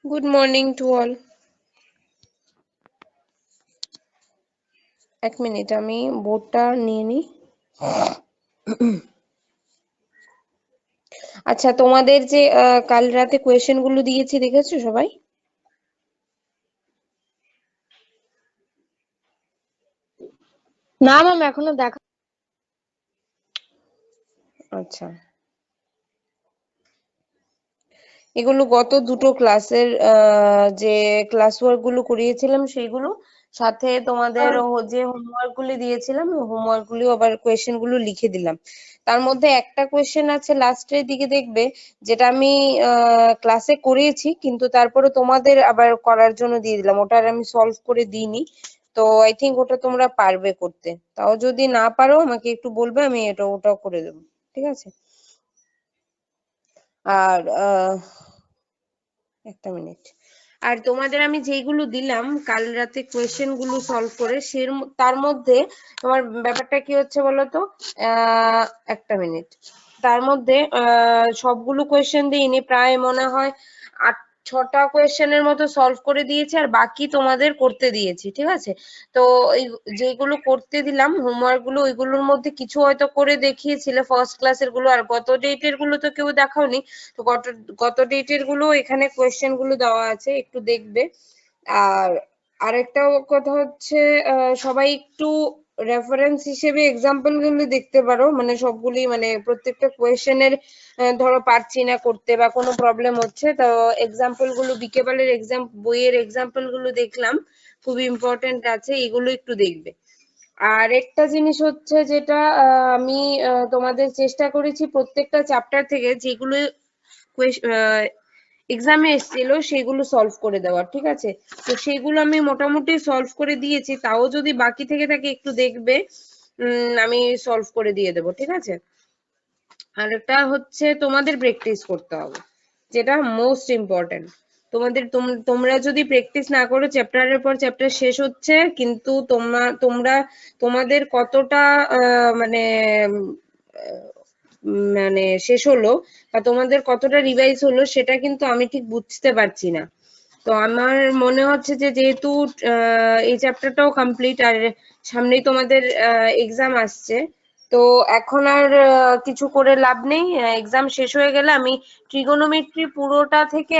Good morning to all. এক minute আমি বোর্ডটা নিয়ে নিই। আচ্ছা, তোমাদের যে কাল রাতে কোয়েশ্চেন গুলো দিয়েছি দেখেছো সবাই? না ম্যাম, এখনো দেখা। আচ্ছা, এগুলো গত দুটো ক্লাসের যে ক্লাস ওয়ার্ক গুলো করিয়েছিলাম সেইগুলো, সাথে তোমাদের যে হোমওয়ার্ক গুলো দিয়েছিলাম হোমওয়ার্ক গুলো আবার কোয়েশ্চেন গুলো লিখে দিলাম। তার মধ্যে একটা কোয়েশ্চেন আছে লাস্টের দিকে দেখবে, যেটা আমি ক্লাসে করিয়েছি কিন্তু তারপরে তোমাদের আবার করার জন্য দিয়ে দিলাম, ওটা আর আমি সলভ করে দিইনি। তো আই থিঙ্ক ওটা তোমরা পারবে করতে, তাও যদি না পারো আমাকে একটু বলবে, আমি ওটাও করে দেবো, ঠিক আছে? আর একটা মিনিট। আর তোমাদের আমি যেইগুলো দিলাম কাল রাতে কোয়েশ্চেন গুলো সলভ করে, তার মধ্যে তোমার ব্যাপারটা কি হচ্ছে বলতো? একটা মিনিট। তার মধ্যে সবগুলো কোয়েশ্চেন দিইনি, প্রায় মনে হয় 6টা কোয়েশ্চেনের মতো সলভ করে দিয়েছি, আর বাকি তোমাদের করতে দিয়েছি, ঠিক আছে? তো এই যেগুলো করতে দিলাম হোমওয়ার্ক গুলো, ওইগুলোর মধ্যে কিছু হয়তো করে দেখিয়েছিলে ফার্স্ট ক্লাসের গুলো, আর গত ডেটের গুলো তো কেউ দেখাওনি। তো গত ডেটের গুলো এখানে কোয়েশ্চেন গুলো দেওয়া আছে, একটু দেখবে। আর আরেকটা কথা হচ্ছে, সবাই একটু রেফারেন্স হিসেবে এক্সাম্পল গুলো দেখতে পারো, মানে সবগুলি, মানে প্রত্যেকটা কোয়েশ্চেনের ধরো পারছি না করতে বা কোনো প্রবলেম হচ্ছে, তো এক্সাম্পল গুলো বিকেলের বইয়ের এক্সাম্পল গুলো দেখলাম, খুব ইম্পর্টেন্ট আছে, এগুলো একটু দেখবে। আর একটা জিনিস হচ্ছে যেটা আমি তোমাদের চেষ্টা করেছি প্রত্যেকটা চ্যাপ্টার থেকে যেগুলো এক্সামে এসেছিল সেগুলো সলভ করে দেওয়ার, ঠিক আছে? তো সেগুলো আমি মোটামুটি সলভ করে দিয়েছি, তাও যদি বাকি থেকে থাকে একটু দেখবে, আমি সলভ করে দিয়ে দেবো, ঠিক আছে? আর এটা হচ্ছে তোমাদের প্র্যাকটিস করতে হবে, যেটা মোস্ট ইম্পর্টেন্ট। তোমরা যদি প্র্যাকটিস না করো, চ্যাপ্টারের পর চ্যাপ্টার শেষ হচ্ছে, কিন্তু তোমাদের কতটা মানে মানে শেষ হলো বা তোমাদের কতটা রিভাইজ হলো সেটা কিন্তু আমি ঠিক বুঝতে পারছি না। তো আমার মনে হচ্ছে যে যেহেতু এই চ্যাপ্টারটাও কমপ্লিট, আর সামনেই তোমাদের এক্সাম আসছে, তো এখন আর কিছু করে লাভ নেই। এক্সাম শেষ হয়ে গেলে আমি ট্রিগোনোমেট্রি পুরোটা থেকে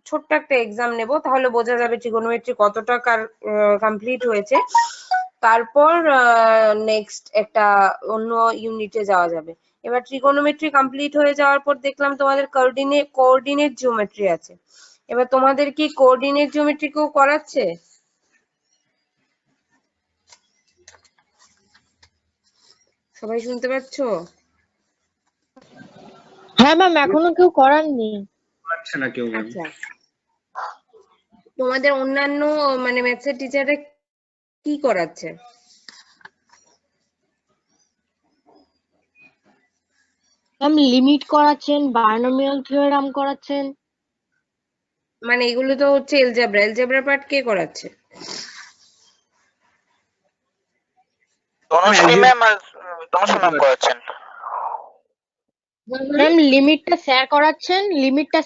ছোট্ট একটা এক্সাম নেব, তাহলে বোঝা যাবে ট্রিগোনোমেট্রি কতটা কমপ্লিট হয়েছে। তারপর নেক্সট একটা অন্য ইউনিটে যাওয়া যাবে। এবার ট্রিগোনোমেট্রি কমপ্লিট হয়ে যাওয়ার পর দেখলাম তোমাদের কোঅর্ডিনেট জিওমেট্রি আছে। এবার তোমাদের কি কোঅর্ডিনেট জিওমেট্রি কেউ করাচ্ছে? সবাই শুনতে পাচ্ছো? হ্যাঁ ম্যাম, এখনো কেউ করাননি। আচ্ছা, তোমাদের অন্যান্য মানে ম্যাথসের টিচাররা কি করাচ্ছে? ম্যাম লিমিট করাচ্ছেন, বায়োনোমিয়াল থিওরাম করাচ্ছেন। মানে এগুলো তো হচ্ছে এলজেব্রা পার্ট কে করাচ্ছে? তনুশ্রী ম্যাম আর তনুশ্রী ম্যাম করাচ্ছেন। ম্যাম লিমিটটা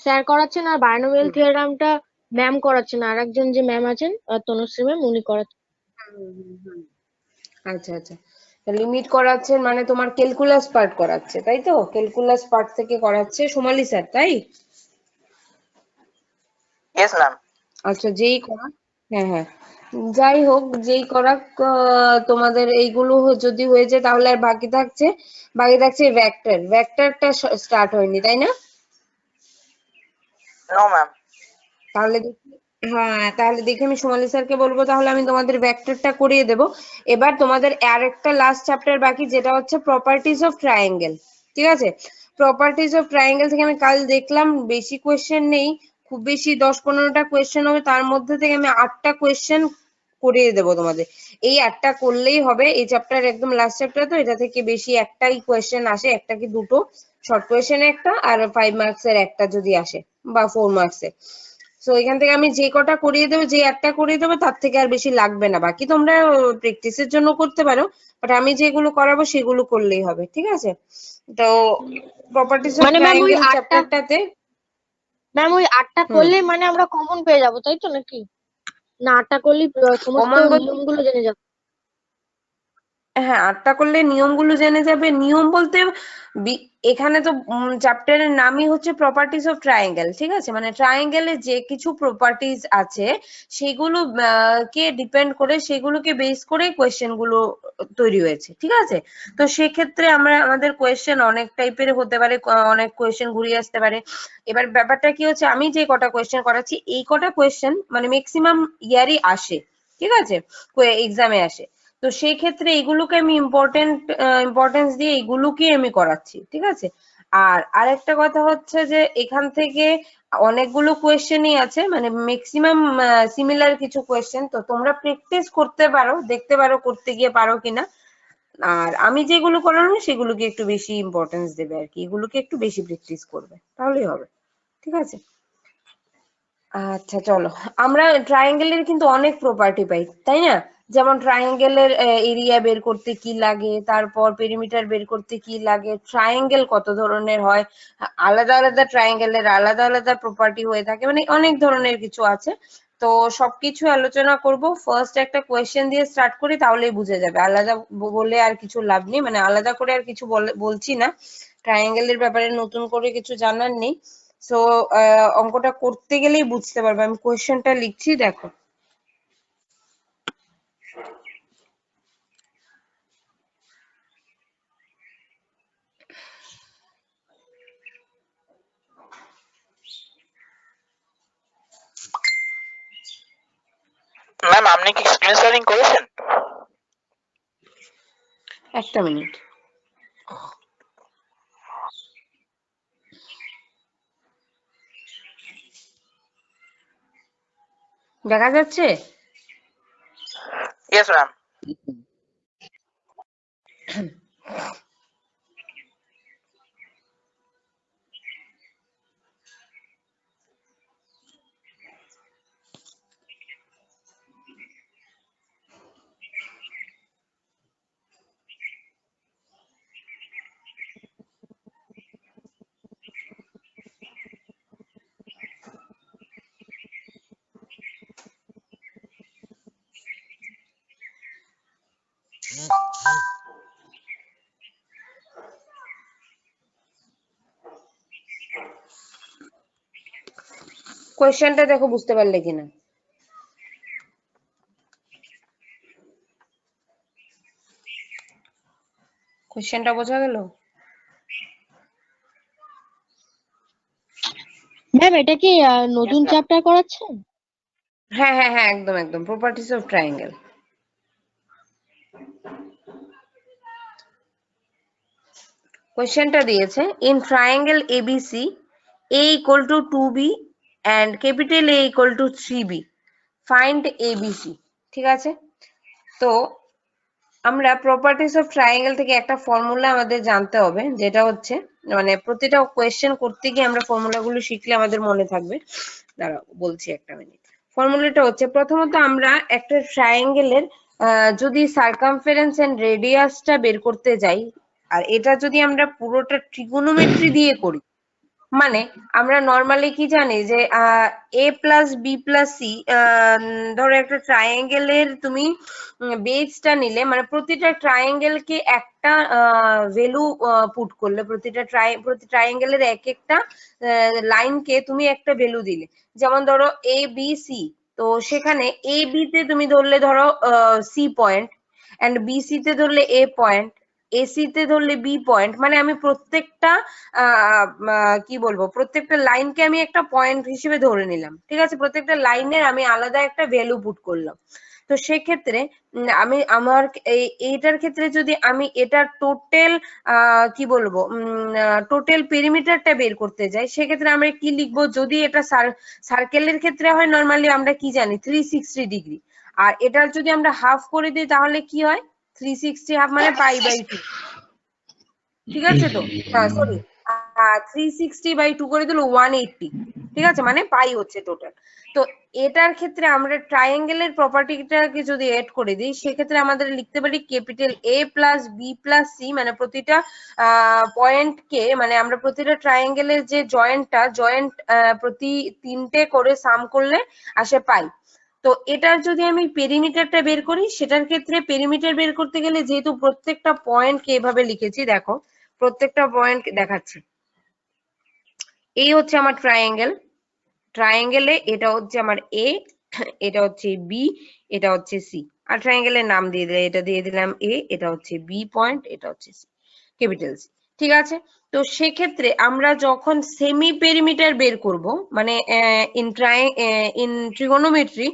স্যার করাচ্ছেন আর বায়োনোমিয়াল থিওরামটা ম্যাম করাচ্ছেন, আর একজন যে ম্যাম আছেন তনুশ্রী ম্যাম, উনি করাচ্ছেন। আচ্ছা আচ্ছা, লিমিট করাচ্ছেন মানে তোমার ক্যালকুলাস পার্ট করাচ্ছে, তাই তো? ক্যালকুলাস পার্ট থেকে করাচ্ছে সোমালি স্যার, তাই? Yes ma'am. আচ্ছা, যেই করাক, হ্যাঁ হ্যাঁ, যাই হোক, যেই করাক, তোমাদের এইগুলো যদি হয়ে যায় তাহলে আর বাকি থাকছে ভেক্টরটা স্টার্ট হয়নি, তাই না? No ma'am. তাহলে হ্যাঁ, তাহলে দেখি আমি সোমালি স্যারকে বলবো, তাহলে আমি তোমাদের ভেক্টরটা করিয়ে দেব। এবার তোমাদের আর একটা লাস্ট চ্যাপ্টার বাকি, যেটা হচ্ছে প্রপার্টিজ অফ ট্রায়াঙ্গেল, ঠিক আছে? প্রপার্টিজ অফ ট্রায়াঙ্গেল থেকে আমি কাল দেখলাম বেশি কোয়েশ্চেন নেই, খুব বেশি 10-15টা কোয়েশ্চেন হবে, তার মধ্যে থেকে আমি 8টা কোয়েশ্চেন করিয়ে দেবো তোমাদের। এই 8টা করলেই হবে, এই চ্যাপ্টার একদম লাস্ট চ্যাপ্টার, তো এটা থেকে বেশি একটাই কোয়েশ্চেন আসে, একটা কি দুটো শর্ট কোয়েশ্চেন, একটা আর 5 মার্কসের একটা যদি আসে বা 4 মার্কসের। সো এখান থেকে আমি যে কটা করিয়ে দেবো, যে একটা করিয়ে দেবো, তার থেকে আর বেশি লাগবে না, বাকি তোমরা প্র্যাকটিসের জন্য করতে পারো, বাট আমি যেগুলো করাবো সেগুলো করলেই হবে, ঠিক আছে? তো প্রপার্টিজ অফ মানে ম্যাম ওই ট্রায়াঙ্গেল 8টা, চ্যাপ্টারটাতে ম্যাম ওই 8টা হুম। করলেই মানে আমরা কমন পেয়ে যাবো, তাই তো নাকি? না 8টা করলেই সমস্ত কমন বলতে নিয়মগুলো জেনে যাবো? হ্যাঁ 8টা করলে নিয়মগুলো জেনে যাবে। নিয়ম বলতে এখানে তো চ্যাপ্টারের নামই হচ্ছে প্রপার্টিজ অফ ট্রায়াঙ্গেল, ঠিক আছে? মানে ট্রায়াঙ্গেলের যে কিছু প্রপার্টিজ আছে সেগুলো কে ডিপেন্ড করে, সেগুলোকে বেস করে কোয়েশ্চেন গুলো তৈরি হয়েছে, ঠিক আছে? তো সেক্ষেত্রে আমাদের কোয়েশ্চেন অনেক টাইপের হতে পারে, অনেক কোয়েশ্চেন ঘুরিয়ে আসতে পারে। এবার ব্যাপারটা কি হচ্ছে, আমি যে কটা কোয়েশ্চেন করাচ্ছি এই কটা কোয়েশ্চেন মানে ম্যাক্সিমাম ইয়ারই আসে, ঠিক আছে? এক্সামে আসে। তো সেই ক্ষেত্রে এগুলোকে আমি ইম্পর্টেন্স দিয়ে এগুলোকে আমি করাচ্ছি, ঠিক আছে? আর আরেকটা কথা হচ্ছে যে এখান থেকে অনেকগুলো কোয়েশ্চেনই আছে, মানে ম্যাক্সিমাম সিমিলার কিছু কোয়েশ্চেন, তো তোমরা প্র্যাকটিস করতে পারো, দেখতে পারো করতে গিয়ে পারো কিনা। আর আমি যেগুলো করানো সেগুলোকে একটু বেশি ইম্পর্টেন্স দেবে আর কি, এগুলোকে একটু বেশি প্র্যাকটিস করবে, তাহলেই হবে, ঠিক আছে? আচ্ছা চলো, আমরা ট্রায়াঙ্গেলের কিন্তু অনেক প্রপার্টি পাই, তাই না? যেমন ট্রায়াঙ্গেলের এরিয়া বের করতে কি লাগে, তারপর পেরিমিটার বের করতে কি লাগে, ট্রায়াঙ্গেল কত ধরনের হয়, আলাদা আলাদা ট্রায়াঙ্গেলের আলাদা আলাদা প্রপার্টি হয়ে থাকে, মানে অনেক ধরনের কিছু আছে। তো সবকিছু আলোচনা করব। ফার্স্ট একটা কোয়েশ্চেন দিয়ে স্টার্ট করি, তাহলেই বুঝে যাবে। আলাদা বলে আর কিছু লাভ নেই, মানে আলাদা করে আর কিছু বলছি না, ট্রায়াঙ্গেলের ব্যাপারে নতুন করে কিছু জানার নেই। সো অঙ্কটা করতে গেলেই বুঝতে পারবে। আমি কোয়েশ্চেনটা লিখছি, দেখো। ম্যাম আপনি কি স্ক্রিন শেয়ারিং করেছেন? একটা মিনিট। দেখা যাচ্ছে? Yes ma'am. কোয়েশ্চেনটা দেখো বুঝতে পারলে কিনা। কোয়েশ্চেনটা বোঝা গেল? ম্যাম এটা কি নতুন চ্যাপ্টার করাচ্ছেন? হ্যাঁ হ্যাঁ হ্যাঁ, একদম একদম, প্রপার্টিজ অফ ট্রায়াঙ্গেল। কোয়েশ্চেনটা দিয়েছে, in triangle ABC a equal to 2b and capital A equal to 3b, find ABC, ঠিক আছে? তো আমরা প্রপার্টিজ অফ ট্রায়াঙ্গেল থেকে একটা ফর্মুলা আমাদের জানতে হবে, যেটা হচ্ছে মানে প্রতিটা কোয়েশ্চেন করতে গিয়ে আমরা ফর্মুলাগুলো শিখলে আমাদের মনে থাকবে। দাঁড়াও বলছি, একটা মিনিট। ফর্মুলাটা হচ্ছে, প্রথমত আমরা একটা ট্রায়াঙ্গেলের যদি সার্কামফারেন্স এন্ড রেডিয়াসটা বের করতে যাই, আর এটা যদি আমরা পুরোটা ট্রিগোনোমেট্রি দিয়ে করি, মানে আমরা নর্মালি কি জানি যে এ প্লাস বি প্লাস সি, ধরো একটা ট্রায়াঙ্গেলের তুমি বেসটা নিলে, মানে প্রতিটা ট্রায়াঙ্গেলকে একটা ভ্যালু পুট করলে, প্রতি ট্রায়াঙ্গেলের এক একটা লাইনকে তুমি একটা ভ্যালু দিলে, যেমন ধরো এ বি সি, তো সেখানে এ বি তে তুমি ধরলে ধরো C point, and B C তে ধরলে এ পয়েন্ট, এসি তে ধরলে বি পয়েন্ট, মানে আমি প্রত্যেকটা কি বলবো, প্রত্যেকটা লাইনকে আমি একটা পয়েন্ট হিসেবে ধরে নিলাম, ঠিক আছে? প্রত্যেকটা লাইনের আমি আলাদা একটা ভ্যালু পুট করলাম। তো সেক্ষেত্রে আমি আমার এইটার ক্ষেত্রে যদি আমি এটার টোটাল কি বলবো টোটাল পেরিমিটারটা বের করতে যাই, সেক্ষেত্রে আমরা কি লিখবো? যদি এটা সার্কেলের ক্ষেত্রে হয়, নর্মালি আমরা কি জানি 360 ডিগ্রি, আর এটার যদি আমরা হাফ করে দিই তাহলে কি হয়? 360 হাফ মানে π/2, ঠিক আছে? তো সরি, 360/2 করে দিল 180, ঠিক আছে, মানে পাই হচ্ছে টোটাল। তো এটার ক্ষেত্রে আমরা ট্রায়াঙ্গেলের প্রপার্টিটাকে যদি এড করে দিই, সেক্ষেত্রে আমাদের লিখতে পারি capital A plus B plus C, মানে প্রতিটা পয়েন্টকে, মানে আমরা প্রতিটা ট্রায়াঙ্গেলের যে জয়েন্ট প্রতি 3টে করে সাম করলে আসে পাই। তো এটার যদি আমি পেরিমিটারটা বের করি, সেটার ক্ষেত্রে পেরিমিটার বের করতে গেলে যেহেতু প্রত্যেকটা পয়েন্টকে এভাবে লিখেছি, দেখো প্রত্যেকটা পয়েন্ট দেখাচ্ছি। এই হচ্ছে আমার ট্রায়াঙ্গেলে এটা হচ্ছে আমার এ, এটা হচ্ছে বি, এটা হচ্ছে সি। আর ট্রায়াঙ্গেলের নাম দিয়ে দিলাম, এটা দিয়ে দিলাম এ, এটা হচ্ছে বি পয়েন্ট, এটা হচ্ছে সি, ক্যাপিটাল সি। ঠিক আছে, তো সেক্ষেত্রে আমরা যখন সেমি পেরিমিটার বের করব, মানে ইন ট্রিগোনোমেট্রি,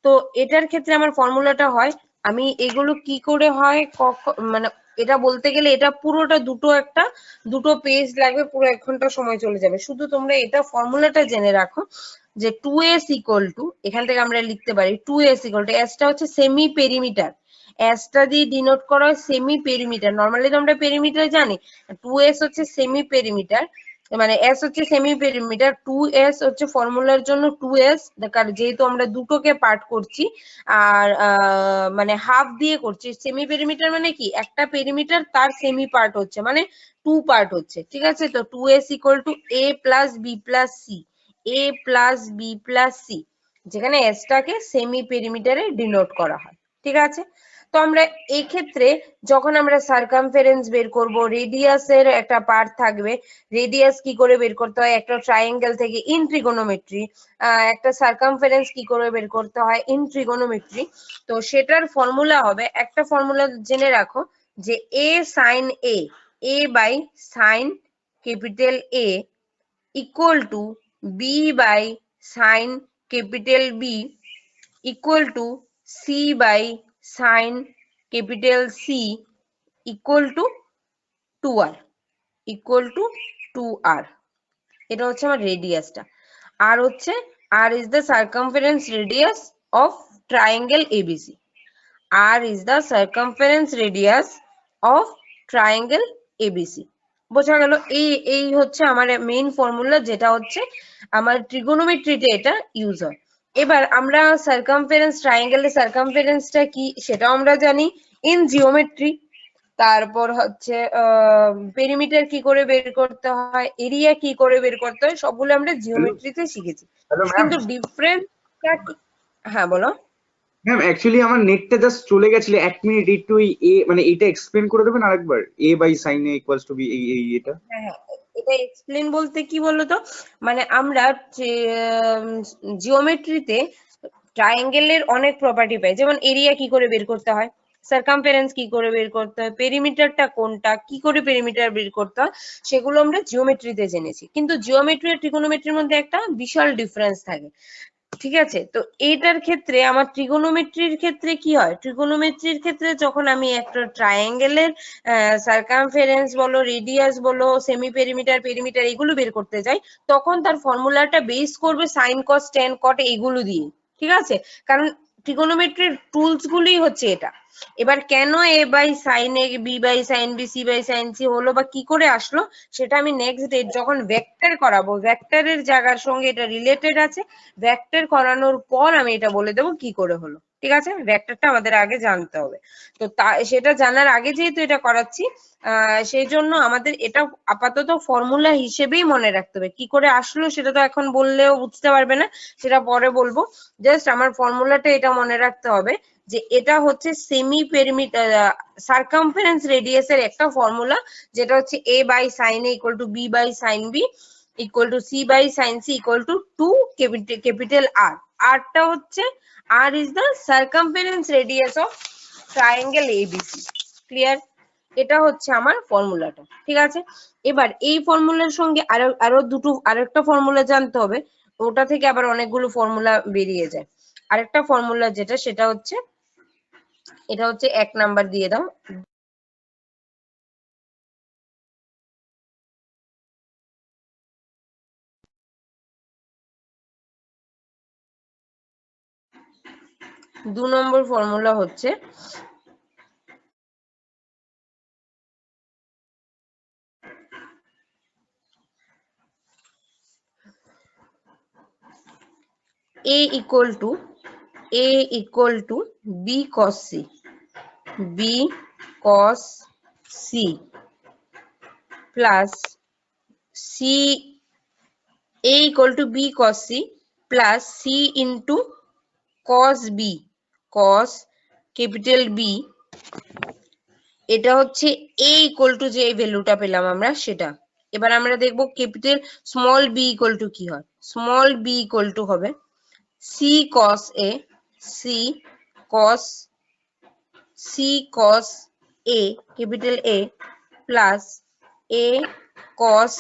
তো এটার ক্ষেত্রে আমার ফর্মুলাটা হয়, আমি এগুলো কি করে হয় মানে এটা বলতে গেলে এটা পুরোটা দুটো পেজ লাগবে, পুরো 1 ঘন্টা সময় চলে যাবে। শুধু তোমরা এটা ফর্মুলাটা জেনে রাখো যে 2s ইকুয়াল টু, এখান থেকে আমরা লিখতে পারি 2s ইকুয়াল টু, এসটা হচ্ছে সেমি পেরিমিটার, এসটা দিয়ে ডিনোট করা হয় সেমি পেরিমিটার। নরমালি তো আমরা পেরিমিটার জানি, 2s হচ্ছে সেমি পেরিমিটার, মানে এস হচ্ছে সেমি পেরিমিটার, 2s হচ্ছে ফর্মুলার জন্য 2s, কারণ যেহেতু আমরা দুটোকে পার্ট করছি আর মানে হাফ দিয়ে করছি। সেমি পেরিমিটার মানে কি, একটা পেরিমিটার তার সেমি পার্ট হচ্ছে, মানে 2 পার্ট হচ্ছে। ঠিক আছে, তো 2s equal to a plus b plus c, a plus b plus c, যেখানে s টাকে সেমি পেরিমিটারে ডিনোট করা হয়। ঠিক আছে, তো আমরা এই ক্ষেত্রে যখন আমরা সার্কামফারেন্স বের করব, রেডিয়াসের একটা পার্ট থাকবে। রেডিয়াস কি করে বের করতে হয় একটা ট্রায়াঙ্গেল থেকে ইন ট্রিগোনোমেট্রি, একটা সার্কামফারেন্স কি করে বের করতে হয় ইন ট্রিগোনোমেট্রি, তো সেটার ফর্মুলা হবে, একটা ফর্মুলা জেনে রাখো যে a sin a by sin capital A equal to b by sin capital B equal to c by sin capital C equal to 2r, equal to 2r। এটা হচ্ছে আমার রেডিয়াসটা। আর হচ্ছে r is the circumference radius of triangle ABC, r is the circumference radius of triangle ABC। বোঝা গেল? এই হচ্ছে আমার main formula, যেটা হচ্ছে আমার ট্রিগোনোমেট্রিতে এটা ইউজ হয়। এবার আমরা সার্কামফারেন্স, ট্রায়াঙ্গেলের সার্কামফারেন্সটা কি সেটাও আমরা জানি ইন জিওমেট্রি। তারপর হচ্ছে পেরিমিটার কি করে বের করতে হয়, এরিয়া কি করে বের করতে হয়, সবগুলো আমরা জিওমেট্রিতে শিখেছি। Hello ma'am. কিন্তু ডিফারেন্সটা, হ্যাঁ বলো। ম্যাম অ্যাকচুয়ালি আমার নেটটা জাস্ট চলে গেছিল 1 মিনিট, একটু মানে এটা এক্সপ্লেন করে দেবেন আরেকবার, a by sin a equals to b, এটা। হ্যাঁ হ্যাঁ, এটা এক্সপ্লেন বলতে কি বলতো, মানে আমরা জিওমেট্রিতে ট্রায়াঙ্গেলের অনেক প্রপার্টি পাই, যেমন এরিয়া কি করে বের করতে হয়, সার্কামফারেন্স কি করে বের করতে হয়, পেরিমিটারটা কোনটা, কি করে পেরিমিটার বের করতে হয়, সেগুলো আমরা জিওমেট্রিতে জেনেছি। কিন্তু জিওমেট্রি আর ট্রিগোনোমেট্রির মধ্যে একটা বিশাল ডিফারেন্স থাকে। ঠিক আছে, তো এইটার ক্ষেত্রে আমার ট্রিগোনোমেট্রির ক্ষেত্রে কি হয়, ট্রিগোনোমেট্রির ক্ষেত্রে যখন আমি একটা ট্রায়াঙ্গেলের সার্কামফারেন্স বলো, রেডিয়াস বলো, সেমি পেরিমিটার, পেরিমিটার এগুলো বের করতে যাই, তখন তার ফর্মুলাটা বেস করবে সাইন কস ট্যান কট এগুলো দিয়ে। ঠিক আছে, কারণ ট্রিগোনোমেট্রির টুলস গুলোই হচ্ছে এটা। এবার কেন a by sine a, b by sine b, c by sine c হলো বা কি করে আসলো, সেটা আমি নেক্সট ডে যখন ভেক্টর করাবো, ভেক্টরের জায়গার সঙ্গে এটা রিলেটেড আছে, ভেক্টর করানোর পর আমি এটা বলে দেবো কি করে হলো। ঠিক আছে, ভেক্টরটা আমাদের আগে জানতে হবে। তো সেটা জানার আগে যেহেতু এটা করাচ্ছি, সেই জন্য আমাদের এটা আপাতত ফর্মুলা হিসেবেই মনে রাখতে হবে। কি করে আসলো সেটা তো এখন বললেও বুঝতে পারবে না, সেটা পরে বলবো। জাস্ট আমার ফর্মুলাটা এটা মনে রাখতে হবে যে এটা হচ্ছে সেমি পেরিমিটার সার্কামফারেন্স রেডিয়াসের একটা ফর্মুলা, যেটা হচ্ছে a by sine a equal to b by sine b equal to c by sine c equal to 2 capital R। R টা হচ্ছে R is the circumference radius of triangle ABC। Clear? এটা হচ্ছে আমার ফর্মুলাটা। ঠিক আছে, এবার এই ফর্মুলার সঙ্গে আরেকটা ফর্মুলা জানতে হবে, ওটা থেকে আবার অনেকগুলো ফর্মুলা বেরিয়ে যায়। আরেকটা ফর্মুলা যেটা, সেটা হচ্ছে এটা হচ্ছে 1 নাম্বার দিয়ে দাও। দু নম্বর ফর্মুলা হচ্ছে a equal to b cos c, b cos c plus c, a equal to b cos c plus c into cos b, cos capital B, এটা হচ্ছে a equal to যে ভ্যালুটা পেলাম আমরা সেটা। এবার আমরা দেখবো capital small b equal to কি হয়। স্মল b equal to হবে c cos a, c cos c cos a capital A plus a cos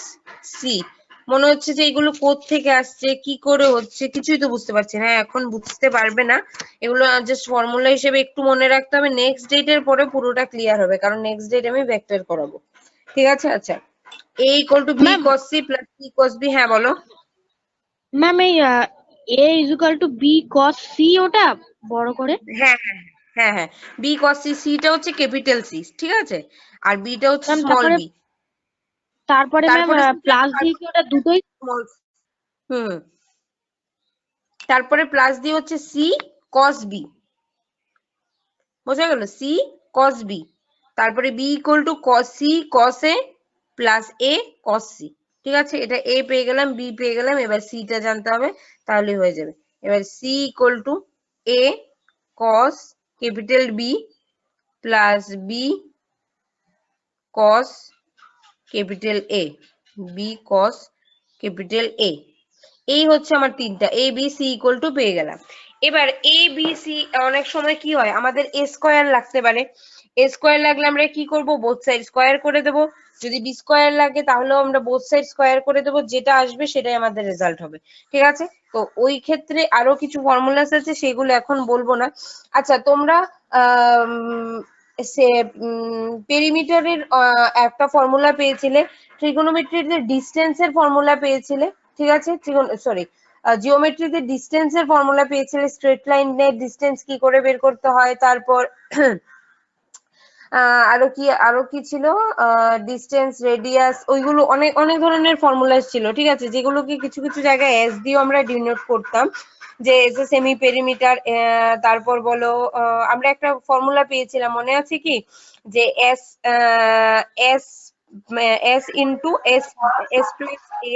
c। মনে হচ্ছে যে এগুলো কোত্থেকে আসছে, কি করে হচ্ছে, কিছুই তো বুঝতে পারছি না। এখন বুঝতে পারবে না, এগুলো জাস্ট ফর্মুলা হিসেবে একটু মনে রাখতে হবে। নেক্সট ডেটের পরে পুরোটা ক্লিয়ার হবে, কারণ নেক্সট ডেট আমি ভেক্টর করাবো। ঠিক আছে? আচ্ছা, a equal to b ma'am cos c plus c cos b, হ্যাঁ বলো। ম্যাম এই a is equal to b cos c ওটা বড় করে। হ্যাঁ হ্যাঁ হ্যাঁ হ্যাঁ, b cos c, c টা হচ্ছে ক্যাপিটাল C, ঠিক আছে, আর b টা হচ্ছে ম্যাম স্মল তারপরে b। ম্যাম তারপরে প্লাস দিয়ে কি ওটা দুটোই? স্মল, হুম, তারপরে প্লাস দিয়ে হচ্ছে c cos b, বোঝা গেল, c cos b। তারপরে b equal two cos c cos a plus a cos c। ঠিক আছে, এটা a পেয়ে গেলাম, b পেয়ে গেলাম, এবার c টা জানতে হবে, তাহলে হয়ে যাবে। এবার c equal to a cos capital B plus b cos capital A, b cos capital A। এই হচ্ছে আমার তিনটা A B C equal two পেয়ে গেলাম। এবার এ বি সি অনেক সময় কি হয়, আমাদের এ স্কোয়ার লাগতে পারে। এ স্কোয়ার লাগলে আমরা কি করব, বোথ সাইড স্কোয়ার করে দেব। যদি বি স্কোয়ার লাগে তাহলেও আমরা বোথ সাইড স্কোয়ার করে দেব, যেটা আসবে সেটাই আমাদের রেজাল্ট হবে। ঠিক আছে, তো ওই ক্ষেত্রে আরো কিছু ফর্মুলাস আছে, সেগুলো এখন বলবো না। আচ্ছা, তোমরা সে পেরিমিটারের একটা ফর্মুলা পেয়েছিলে, ট্রিগোনোমেট্রির যে ডিস্টেন্সের ফর্মুলা পেয়েছিলে, ঠিক আছে, সরি জিওমেট্রিতে ডিস্টেন্সের ফর্মুলা পেয়েছিলে, স্ট্রেট লাইনের ডিস্টেন্স কি করে বের করতে হয়, তারপর আরো কি ছিল, ডিস্টেন্স, রেডিয়াস, ওইগুলো অনেক অনেক ধরনের ফর্মুলা ছিল, ঠিক আছে, যেগুলোকে কিছু কিছু জায়গায় এস দিয়েও আমরা ডিনোট করতাম, যে এস এ সেমি পেরিমিটার। তারপর বলো, আমরা একটা ফর্মুলা পেয়েছিলাম, মনে আছে কি, যে s s s into s, s plus a,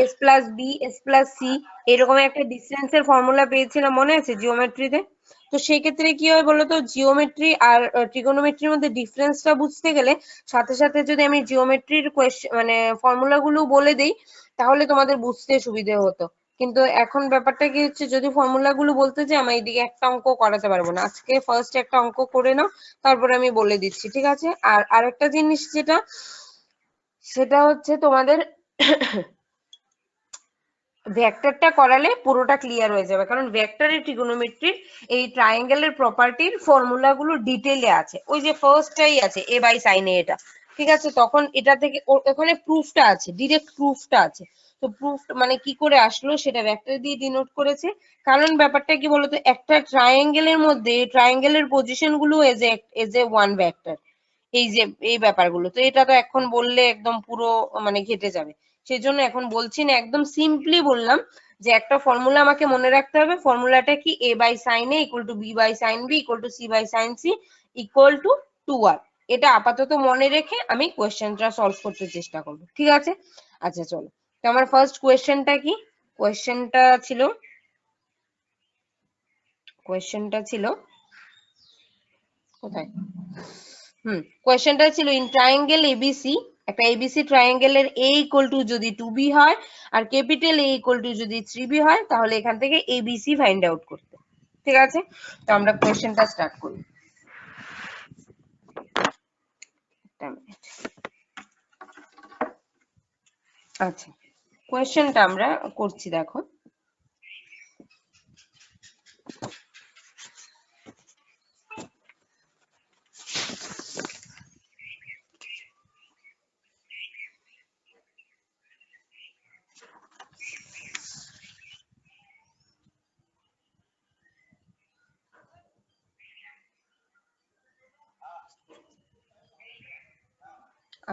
s plus b, s plus c, এরকম একটা ডিস্টেন্সের ফর্মুলা পেয়েছিলাম, মনে আছে জিওমেট্রিতে। তো সেই ক্ষেত্রে কি হয় বলতো, জিওমেট্রি আর ট্রিগোনোমেট্রির মধ্যে ডিফারেন্সটা বুঝতে গেলে সাথে সাথে যদি আমি জিওমেট্রির মানে ফর্মুলা গুলো বলে দিই, তাহলে তোমাদের বুঝতে সুবিধে হতো। কিন্তু এখন ব্যাপারটা কি হচ্ছে, যদি ফর্মুলা গুলো বলতে চাই, আমি এইদিকে একটা অঙ্ক করাতে পারবো না। আজকে ফার্স্ট একটা অঙ্ক করে নাও, তারপরে আমি বলে দিচ্ছি, ঠিক আছে। আর আরেকটা জিনিস যেটা, সেটা হচ্ছে তোমাদের ভেক্টরটা করালে পুরোটা ক্লিয়ার হয়ে যাবে, কারণ ভেক্টরের ট্রিগোনোমেট্রির এই ট্রায়াঙ্গেলের প্রপার্টির ফর্মুলা গুলো ডিটেইলে আছে, ওই যে ফার্স্টটাই আছে এ বাই সাইন এ, এটা ঠিক আছে। তখন এটা থেকে ওখানে প্রুফটা আছে, ডিরেক্ট প্রুফটা আছে। তো প্রুফ মানে কি করে আসলো সেটা ভেক্টর দিয়ে ডিনোট করেছে। কারণ ব্যাপারটা কি বলতো, একটা ট্রায়াঙ্গেলের মধ্যে ট্রায়াঙ্গেলের পজিশন গুলো এজ এ ওয়ান ভেক্টর, এই যে এই ব্যাপারগুলো, তো এটা তো এখন বললে একদম পুরো মানে ঘেটে যাবে। সেই জন্য এখন বলছি না, একদম সিম্পলি বললাম যে একটা ফর্মুলা আমাকে মনে রাখতে হবে। ফর্মুলাটা কি, a by sine a equal to B by sine b equal to c by sine c equal to 2r। এটা আপাতত মনে রেখে আমি কোয়েশ্চেনটা সলভ করতে চেষ্টা করব, ঠিক আছে। আচ্ছা চলো, তো আমার ফার্স্ট কোয়েশ্চেনটা কি, কোয়েশ্চেনটা ছিল কোয়েশ্চেনটা ছিল কোথায়, কোয়েশ্চেনটা ছিল ইন ট্রায়াঙ্গেল এবিসি, একটা এবিসি ট্রায়াঙ্গেলের এ ইকুয়াল টু যদি 2b হয় আর ক্যাপিটাল এ ইকুয়াল টু যদি 3b হয়, তাহলে এখান থেকে এবিসি ফাইন্ড আউট করতে। ঠিক আছে, তো আমরা কোয়েশ্চেনটা স্টার্ট করি। একটা মিনিট। আচ্ছা, কোয়েশ্চেনটা আমরা করছি, দেখো।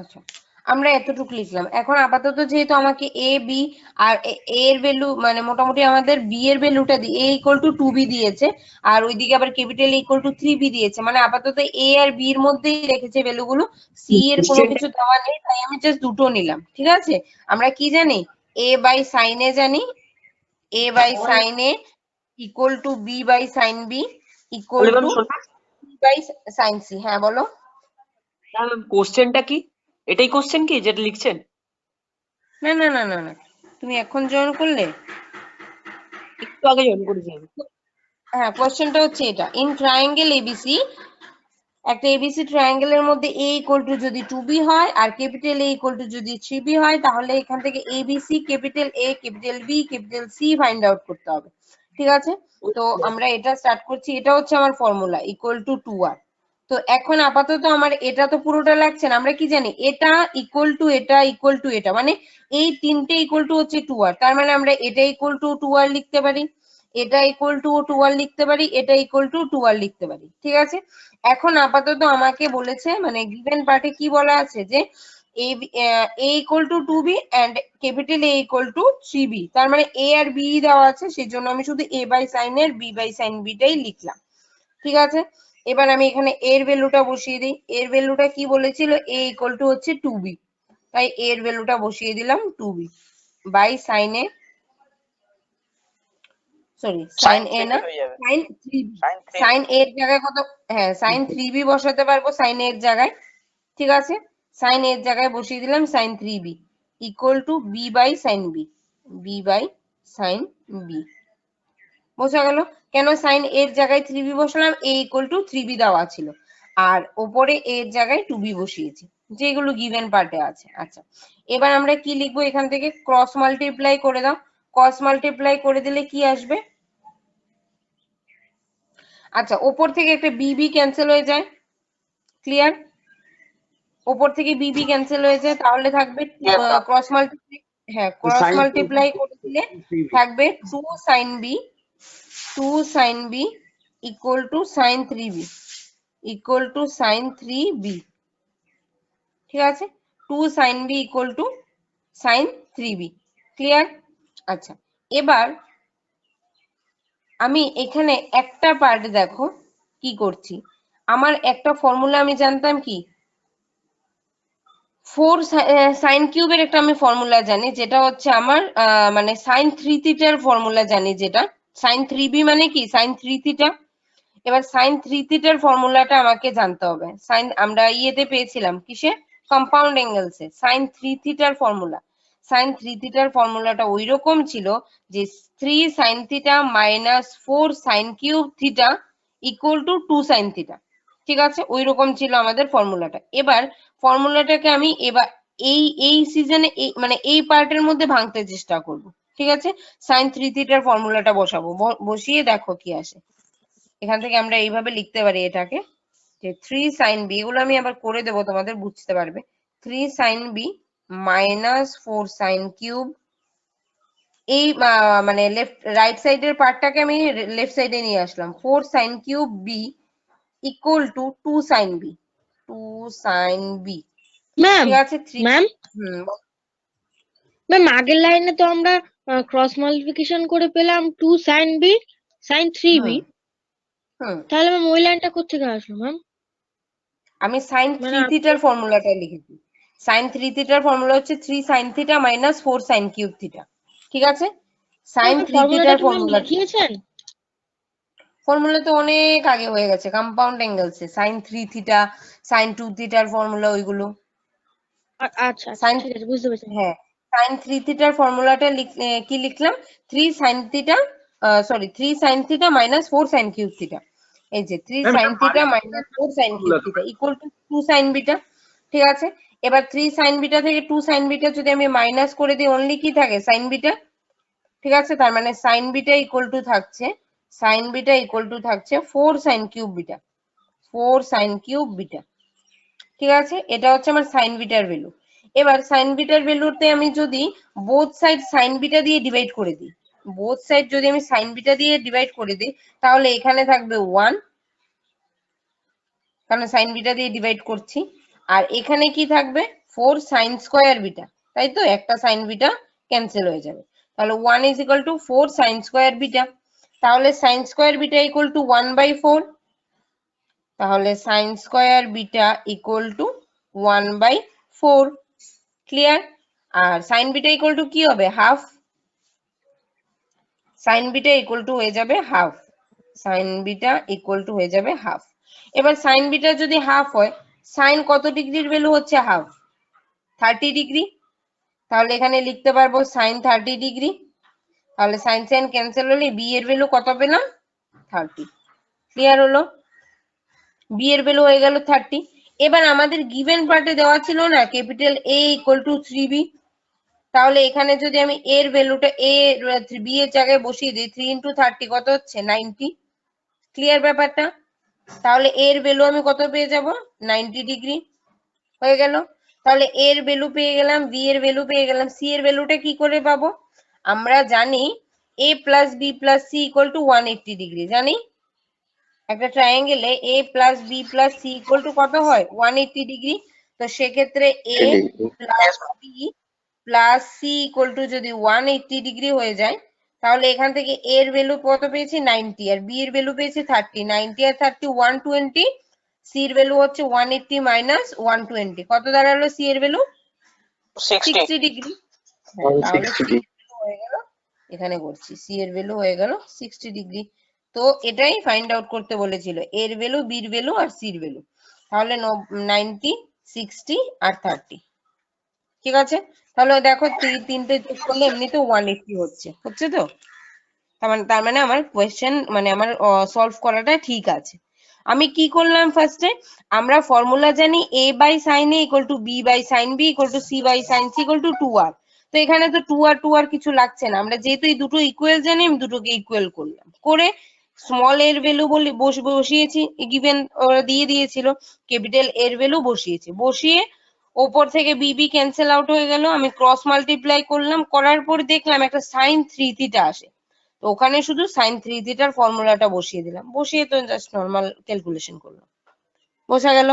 আচ্ছা, আমরা এতটুকু লিখলাম। এখন আপাতত যেহেতু আমাকে এ বি আর এর ভ্যালু মানে মোটামুটি আমাদের বি এর ভ্যালুটা এ ইকুয়াল টু 2b দিয়েছে, আর ওইদিকে আবার ক্যাপিটাল ইকুয়াল টু 3b দিয়েছে, মানে আপাতত এ আর বি এর মধ্যেই রেখেছে ভ্যালুগুলো, সি এর কোনো কিছু দেওয়া নেই, তাই আমি জাস্ট দুটো নিলাম। ঠিক আছে, আমরা কি জানি, এ বাই সাইন এ জানি, a by sine a equal to B by sine b equal ma'am to শোনা, বি বাই সাইন সি। হ্যাঁ বলো। ম্যাম কোশ্চেনটা কি? এটাই কোশ্চেন কি যেটা লিখছেন? না না না না না, তুমি এখন জয়েন করলে? একটু আগে জয়েন করেছি আমি। হ্যাঁ, কোশ্চেনটা হচ্ছে এটা, ইন ট্রায়াঙ্গেল এবিসি, একটা এবিসি ট্রায়াঙ্গেলের মধ্যে এ ইকুয়াল টু যদি 2b হয় আর ক্যাপিটাল এ ইকুয়াল টু যদি 3b হয়, তাহলে এখান থেকে ABC capital A capital B capital C find out করতে হবে। ঠিক আছে, তো আমরা এটা স্টার্ট করছি, এটা হচ্ছে আমার ফর্মুলা ইকুয়াল টু 2r। তো এখন আপাতত আমার এটা তো পুরোটা লাগছে না, আমরা কি জানি এটা ইকুয়াল টু এটা ইকুয়াল টু এটা, মানে এই তিনটে ইকুয়াল টু হচ্ছে 2r, তার মানে আমরা এটা ইকুয়াল টু 2r লিখতে পারি, এটা ইকুয়াল টু 2r লিখতে পারি, এটা ইকুয়াল টু 2r লিখতে পারি। ঠিক আছে, এখন আপাতত আমাকে বলেছে মানে গিভেন পার্টে কি বলা আছে যে a equal to 2b and capital A equal to 3b, তার মানে a আর b দেওয়া আছে, সেজন্য আমি শুধু a বাই সাইন এর b বাই সাইন b টাই লিখলাম। ঠিক আছে, এবার আমি এখানে এর ভ্যালুটা বসিয়ে দিই, এর ভ্যালুটা কি বলেছিল, a ইকুয়াল টু হচ্ছে 2b, তাই এর ভ্যালুটা বসিয়ে দিলাম 2b by sine a, sorry sine a না, হয়ে যাবে, sign 3b, sin 3b। Sign এর জায়গায় কত, হ্যাঁ সাইন 3b বসাতে পারবো সাইন এর জায়গায়। ঠিক আছে, সাইন এর জায়গায় বসিয়ে দিলাম sine 3b equal to B by sine B, B by sine B. বোঝা গেল কেন সাইন এর জায়গায় 3b বসালাম, a ইকুয়াল টু 3b দেওয়া ছিল, আর ওপরে এর জায়গায় 2b বসিয়েছি, যেগুলো গিভেন পার্টে আছে। আচ্ছা, এবার আমরা কি লিখবো, এখান থেকে ক্রস মাল্টিপ্লাই করে দাও, ক্রস মাল্টিপ্লাই করে দিলে কি আসবে, আচ্ছা ওপর থেকে একটা বিবি ক্যান্সেল হয়ে যায়, ক্লিয়ার, ওপর থেকে বিবি ক্যান্সেল হয়ে যায়, তাহলে থাকবে ক্রস মাল্টিপ্লাই, হ্যাঁ ক্রস Sin মাল্টিপ্লাই করে দিলে থাকবে 2 sin b, 2 sin b equal two sin 3b equal two sin 3b। ঠিক আছে, 2 sin b equal two sin 3b, clear. আচ্ছা, এবার আমি এখানে একটা পার্ট দেখো কি করছি, আমার একটা ফর্মুলা আমি জানতাম কি, 4 সাইন কিউবের একটা আমি ফর্মুলা জানি, যেটা হচ্ছে আমার মানে সাইন 3 থিটার ফর্মুলা জানি, যেটা সাইন 3b মানে কি সাইন 3 থিটা। এবার সাইন 3 থিটার ফর্মুলাটা আমাকে জানতে হবে, সাইন আমরা ইয়েতে পেয়েছিলাম কিসে, কম্পাউন্ড অ্যাঙ্গেলসে, সাইন 3 থিটার ফর্মুলা, সাইন 3 থিটার ফর্মুলাটা ওইরকম ছিল যে 3 sine theta minus 4 sine cube theta equal to 2 sine theta. ঠিক আছে, ওইরকম ছিল আমাদের ফর্মুলাটা। এবার ফর্মুলাটাকে আমি এবার এই সিজনে মানে এই পার্টের মধ্যে ভাঙতে চেষ্টা করব। ঠিক আছে, সাইন 3 থিটার ফর্মুলাটা বসাবো, বসিয়ে দেখো কি আসে। এখান থেকে আমরা এইভাবে লিখতে পারি এটাকে, যে 3 সাইন বি, এগুলো আমি আবার করে দেবো তোমাদের বুঝতে পারবে, 3 sine B minus 4 sine cube, এই মানে লেফট রাইট সাইডের পার্টটাকে আমি লেফট সাইডে নিয়ে আসলাম, 4 sine cube B equal to 2 sine B, 2 sine B. Ma'am, ঠিক আছে, 3, ম্যাম হুম ম্যাম আগের লাইনে তো আমরা ক্রস মাল্টিপ্লিকেশন করে পেলাম 2 sin b sin 3b, হুম হুম, তাহলে ম্যাম ওই লাইনটা কোথেকে আসলো ম্যাম? আমি সাইন মানে 3 থিটার ফর্মুলাটা লিখেছি, সাইন 3 থিটার ফর্মুলা হচ্ছে 3 sine theta minus 4 sine cube theta. ঠিক আছে, সাইন 3 ফর্মুলাটা থিটার কি ম্যাম ফর্মুলা, লিখিয়েছেন? ফর্মুলা তো অনেক আগে হয়ে গেছে, কম্পাউন্ড অ্যাঙ্গেলসে সাইন 3 থিটা সাইন 2 থিটার ফর্মুলা ওইগুলো। আচ্ছা আচ্ছা সাইন, ঠিক আছে, বুঝতে পেরেছি। হ্যাঁ সাইন 3 থিটার ফর্মুলাটা কি লিখলাম, 3 sine theta, sorry 3 sine theta minus 4 sine cube theta, এই যে 3 sine theta minus 4 sine cube theta equal to 2 sign beta. ঠিক আছে, এবার 3 সাইন বিটা থেকে 2 সাইন বিটা যদি আমি মাইনাস করে দিই, অনলি কি থাকে সাইন বিটা। ঠিক আছে, তার মানে সাইন বিটা ইকুয়াল টু থাকছে, সাইন বিটা ইকুয়াল টু থাকছে 4 sine cube beta, 4 sine cube beta. ঠিক আছে, এটা হচ্ছে আমার সাইন বিটার ভ্যালু। এবার সাইন বিটার ভ্যালুতে আমি যদি বোথ সাইড সাইন বিটা দিয়ে ডিভাইড করে দিই, বোথ সাইড যদি আমি সাইন বিটা দিয়ে ডিভাইড করে দিই, তাহলে এখানে থাকবে 1, কারণ সাইন বিটা দিয়ে ডিভাইড করছি, আর এখানে কি থাকবে 4 sin স্কয়ার বিটা, তাই তো? একটা sin বিটা ক্যান্সেল হয়ে যাবে, তাহলে 1 is equal to 4 sin square beta, তাহলে sin square beta equal to 1/4, তাহলে sin square beta equal to 1/4, clear? আর sin বিটা equal to কি হবে? Half. sin beta equal to হয়ে যাবে half, sin beta equal to হয়ে যাবে half. এবার sin বিটা যদি হাফ হয়, sin কত ডিগ্রির ভ্যালু হচ্ছে হাফ? 30 ডিগ্রি, তাহলে এখানে লিখতে পারবো sin 30 ডিগ্রি, তাহলে sin sin ক্যান্সেল হলে b এর ভ্যালু কত পেলাম? 30, ক্লিয়ার হলো? b এর ভ্যালু হয়ে গেল 30। এবার আমাদের গিভেন পার্টে দেওয়া ছিল না capital A equal to 3b, তাহলে এখানে যদি আমি এর ভ্যালুটা b এর জায়গায় বসিয়ে দিই, 3 into 30 কত হচ্ছে? 90, ক্লিয়ার ব্যাপারটা? তাহলে এর ভ্যালু আমি কত পেয়ে যাব? 90 ডিগ্রি হয়ে গেল। তাহলে এর ভ্যালু পেয়ে গেলাম, বি এর ভ্যালু পেয়ে গেলাম, সি এর ভ্যালুটা কি করে পাবো? আমরা জানি a plus b plus c equal to 180 degree, জানি? একটা ট্রায়াঙ্গেলে a plus b plus c equal to কত হয়? 180 ডিগ্রি। তো সেক্ষেত্রে a plus b plus c equal to যদি 180 ডিগ্রি হয়ে যায়, তাহলে এখান থেকে a এর ভ্যালু কত পেয়েছি? 90, আর b এর ভ্যালু পেয়েছি 30, 90 আর 30 120, c এর ভ্যালু হচ্ছে 180 minus 120, কত দাঁড়ালো c এর ভ্যালু? 60 ডিগ্রি। তাহলে c এর ভ্যালু হয়ে গেল, এখানে করছি, c এর ভ্যালু হয়ে গেল 60 ডিগ্রি। তো এটাই ফাইন্ড আউট করতে বলেছিল, এর ভ্যালু, বি এর ভ্যালু আর সি এর ভ্যালু। তাহলে 90, 60 আর 30, ঠিক আছে? তাহলে দেখো তিনটে যোগ করলে এমনিতে 180 হচ্ছে তো? তার মানে আমার কোয়েশ্চেন মানে আমার সলভ করাটা ঠিক আছে। আমি কি করলাম ফার্স্টে? আমরা ফর্মুলা জানি a by sin a equal to b by sin b equal to c by sin c equal to 2r। তো এখানে তো 2r কিছু লাগছে না, আমরা যেহেতু এই দুটো ইকুয়াল জানি, আমি দুটোকে ইকুয়াল করলাম, করে স্মল এর ভ্যালু বসিয়েছি, গিভেন ওরা দিয়ে দিয়েছিল, ক্যাপিটাল এর ভ্যালু বসিয়েছি, বসিয়ে ওপর থেকে বি ক্যান্সেল আউট হয়ে গেল, আমি ক্রস মাল্টিপ্লাই করলাম, করার পর দেখলাম একটা sin 3 থিটা আসে, তো ওখানে শুধু sin 3 থিটার ফর্মুলাটা বসিয়ে দিলাম, বসিয়ে তো জাস্ট নরমাল ক্যালকুলেশন করলাম। বোঝা গেল?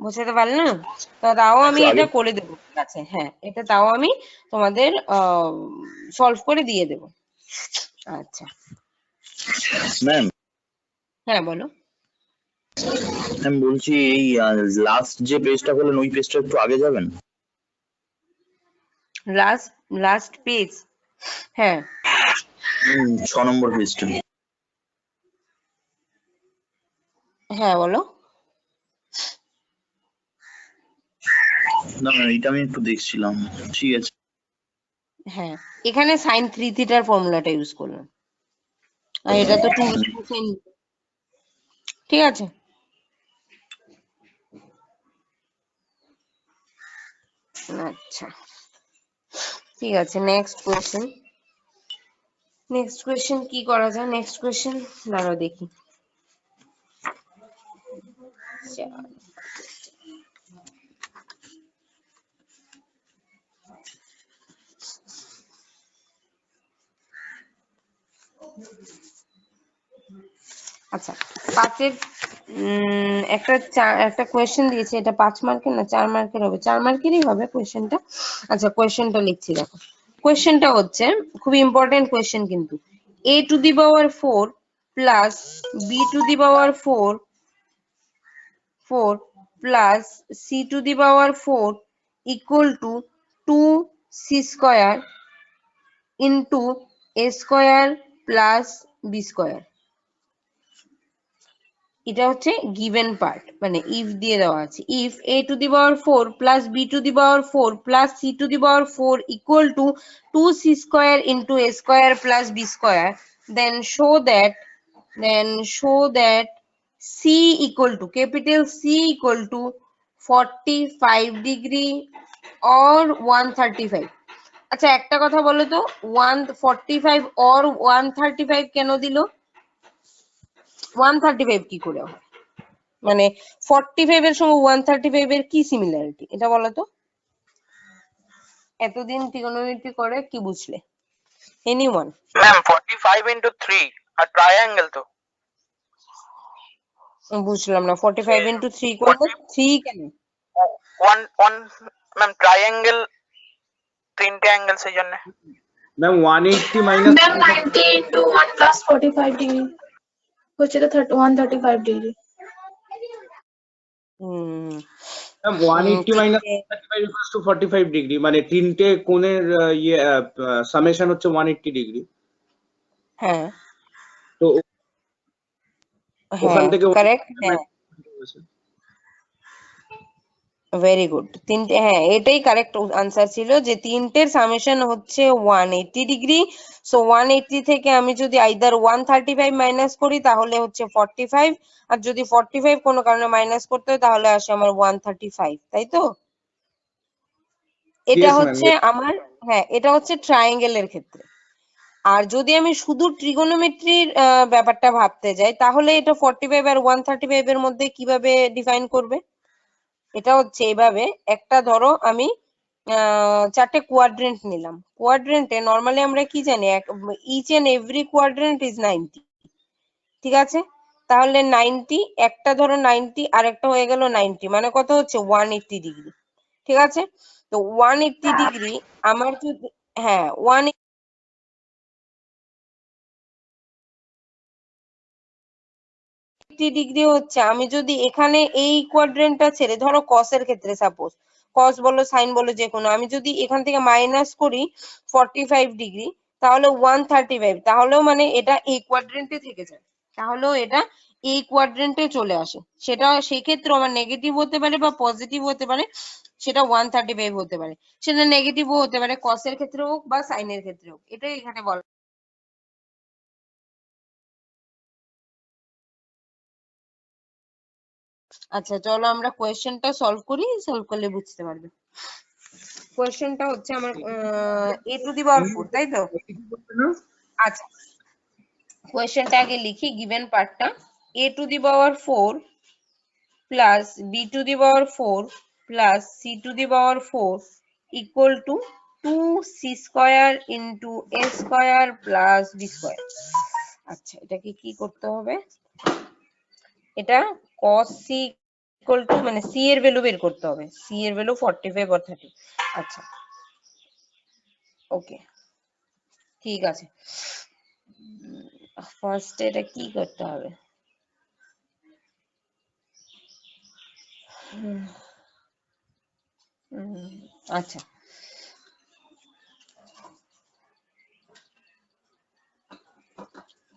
বোঝাতে পারলাম? তো তাও আমি এটা করে দেবো, ঠিক আছে? হ্যাঁ, এটা তাও আমি তোমাদের সলভ করে দিয়ে দেবো। আচ্ছা, ম্যাম হ্যাঁ বলো। আমি বলছি এই লাস্ট যে পেজটা বললেন ওই পেজটা একটু আগে যাবেন। লাস্ট পেজ, হ্যাঁ 6 নম্বর পেজটা। হ্যাঁ বলো। না না এটা আমি একটু দেখছিলাম, ঠিক আছে। হ্যাঁ, এখানে sin 3 থিটার ফর্মুলাটা ইউজ করলাম, আর এটা তো 2 sin, ঠিক আছে? আচ্ছা, ঠিক আছে, নেক্সট কোয়েশ্চেন কি করা যায়? নেক্সট কোয়েশ্চেন দাঁড়াও দেখি। আচ্ছা, পাঁচের একটা কোয়েশ্চেন দিয়েছে, এটা 5 মার্কের না 4 মার্কের হবে? 4 মার্কেরই হবে কোয়েশ্চেনটা। আচ্ছা, কোয়েশ্চেনটা লিখছি, দেখো। কোয়েশ্চেনটা হচ্ছে খুবই ইম্পর্টেন্ট কোয়েশ্চেন কিন্তু, a to the power 4 plus b to the power 4 plus c to the power 4 equal to 2c square into a square plus b square. এটা হচ্ছে গিভেন পার্ট, মানে ইফ দিয়ে দেওয়া আছে, if a to the power 4 plus b to the power 4 plus c to the power 4 equal to 2c square into a square plus b square, then show that c equal to, capital C equal to 45 degree or 135। আচ্ছা, একটা কথা বলো তো, 145 or 135 কেন দিল? 135 কি করে হয়? মানে 45 এর সঙ্গে 135 এর কি সিমিলারিটি, এটা বলো তো? এতদিন ট্রিগোনোমেট্রি করে কি বুঝলে? এনিওয়ান? ম্যাম 45 into 3 আর ট্রায়াঙ্গেল তো। বুঝলাম না, 45 ইন্টু 3 করলে 3 কেন? ওয়ান ম্যাম ট্রায়াঙ্গেল, তিনটে অ্যাঙ্গেল সেই জন্য। Ma'am 180 minus Ma'am, 90 into 1 plus 45 degree, which is a 135 degree. Hmm, 180 minus তিনটে 35 ইকুয়ালস টু 45 ডিগ্রি, মানে তিনটে কোণের ইয়ে সামেশন হচ্ছে 180 ডিগ্রি। হ্যাঁ তো ওখান হ্যাঁ থেকে কারেক্ট, হ্যাঁ ভেরি গুড। তিনটে, হ্যাঁ এটাই কারেক্ট আনসার ছিল যে তিনটের সামেশন হচ্ছে 180 ডিগ্রি। সো 180 থেকে আমি যদি আইদার 135 মাইনাস করি তাহলে হচ্ছে 45, আর যদি 45 কোনো কারণে মাইনাস করতে হয় তাহলে আসে আমার 135, তাই তো? এটা Yes, ma'am, হচ্ছে আমার, হ্যাঁ এটা হচ্ছে ট্রায়াঙ্গেলের ক্ষেত্রে। আর যদি আমি শুধু ট্রিগোনোমেট্রির ব্যাপারটা ভাবতে যাই তাহলে এটা 45 আর 135 এর মধ্যে কিভাবে ডিফাইন করবে? এটা হচ্ছে এইভাবে, একটা ধরো আমি চারটে কোয়াড্রেন্ট নিলাম। কোয়াড্রেন্টে নরমালি আমরা কি জানি, each and every quadrant is 90, ঠিক আছে? তাহলে 90, একটা ধরো 90 আর একটা হয়ে গেল 90, মানে কত হচ্ছে 180 ডিগ্রি, ঠিক আছে? তো 180 ডিগ্রি আমার যদি, হ্যাঁ 180 ডিগ্রি হচ্ছে, আমি যদি এখানে এই কোয়াড্রেন্টটা ছেড়ে ধরো কস এর ক্ষেত্রে, সাপোজ কস বলো সাইন বলো যে কোনো, আমি যদি এখান থেকে মাইনাস করি 45 ডিগ্রি তাহলে 135, তাহলেও মানে এটা এই কোয়াড্রেন্টে থেকে যায়, তাহলেও এটা এই কোয়াড্রেন্টে চলে আসে। সেটা সেক্ষেত্রে আমার নেগেটিভ হতে পারে বা পজিটিভ হতে পারে, সেটা 135 হতে পারে, সেটা নেগেটিভও হতে পারে, কসের ক্ষেত্রে হোক বা সাইনের ক্ষেত্রে হোক, এটাই এখানে বলা। আচ্ছা চলো আমরা কোয়েশ্চেনটা সলভ করি, সলভ করলে বুঝতে পারবে। কোয়েশ্চেনটা হচ্ছে আমার a টু দি পাওয়ার 4, তাই তো? আচ্ছা কোয়েশ্চেনটা আগে লিখি, গিভেন পার্টটা, a to the power 4 plus b to the power 4 plus c to the power 4 equal to 2c square into a square plus b square. আচ্ছা এটাকে কি করতে হবে, এটা cos c ইকুয়াল টু, মানে c এর ভ্যালু বের করতে হবে, c এর ভ্যালু 45 or 30। আচ্ছা ওকে ঠিক আছে, ফার্স্ট এটা কি করতে হবে, আচ্ছা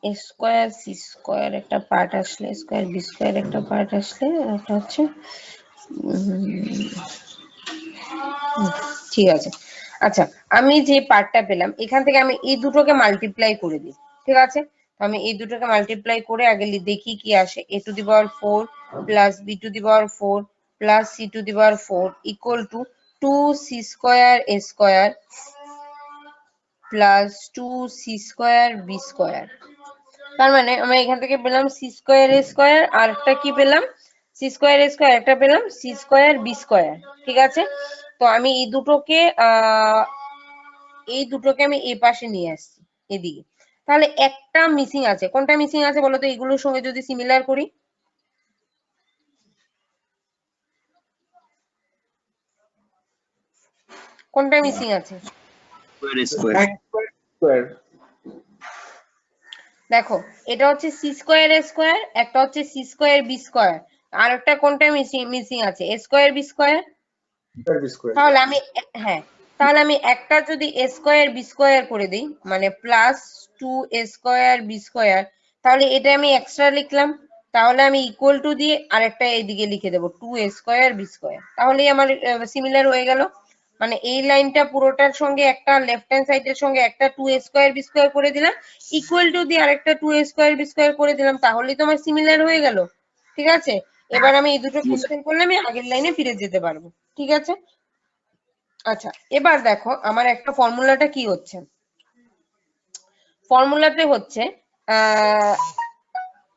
a স্কয়ার c স্কয়ার একটা পার্ট আসলে, স্কয়ার b স্কয়ার একটা পার্ট আসলে, এটা হচ্ছে ঠিক আছে। আচ্ছা আমি যে পার্টটা পেলাম এখান থেকে আমি এই দুটোকে মাল্টিপ্লাই করে দিই, ঠিক আছে? আমি এই দুটোকে মাল্টিপ্লাই করে আগে দেখি কি আসে, a to the power 4 plus b to the power 4 plus c to the power 4 equal to 2c square a square plus 2c square b square. তার মানে আমরা এখান থেকে পেলাম c স্কয়ার a স্কয়ার, আর একটা কি পেলাম, c স্কয়ার a স্কয়ার, একটা পেলাম c স্কয়ার b স্কয়ার, ঠিক আছে? তো আমি এই দুটোকে আমি এই পাশে নিয়ে আসছি এদিকে, তাহলে একটা মিসিং আছে, কোনটা মিসিং আছে বলো তো, এগুলোর সঙ্গে যদি সিমিলার করি, কোনটা মিসিং আছে? দেখো এটা হচ্ছে c স্কয়ার a স্কয়ার, একটা হচ্ছে c স্কয়ার b স্কয়ার, আর একটা কোনটা মিসিং আছে, a স্কয়ার b স্কয়ার। তাহলে আমি, হ্যাঁ তাহলে আমি একটা যদি a স্কয়ার b স্কয়ার করে দিই, মানে plus 2a square b square, তাহলে এটা আমি এক্সট্রা লিখলাম, তাহলে আমি ইকুয়াল টু দিয়ে আরেকটা এইদিকে লিখে দেবো 2a স্কয়ার b স্কয়ার, তাহলেই আমার সিমিলার হয়ে গেল। মানে এই লাইনটা পুরোটার সঙ্গে একটা লেফট হ্যান্ড সাইডের সঙ্গে একটা 2a স্কয়ার b স্কয়ার করে দিলাম, ইকুয়াল টু দিয়ে আরেকটা 2a স্কয়ার b স্কয়ার করে দিলাম, তাহলেই তো আমার সিমিলার হয়ে গেল, ঠিক আছে? এবার আমি এই দুটো কোশ্চেন করলে আমি আগের লাইনে ফিরে যেতে পারবো, ঠিক আছে? আচ্ছা এবার দেখো আমার একটা ফর্মুলাটা কি হচ্ছে, ফর্মুলাতে হচ্ছে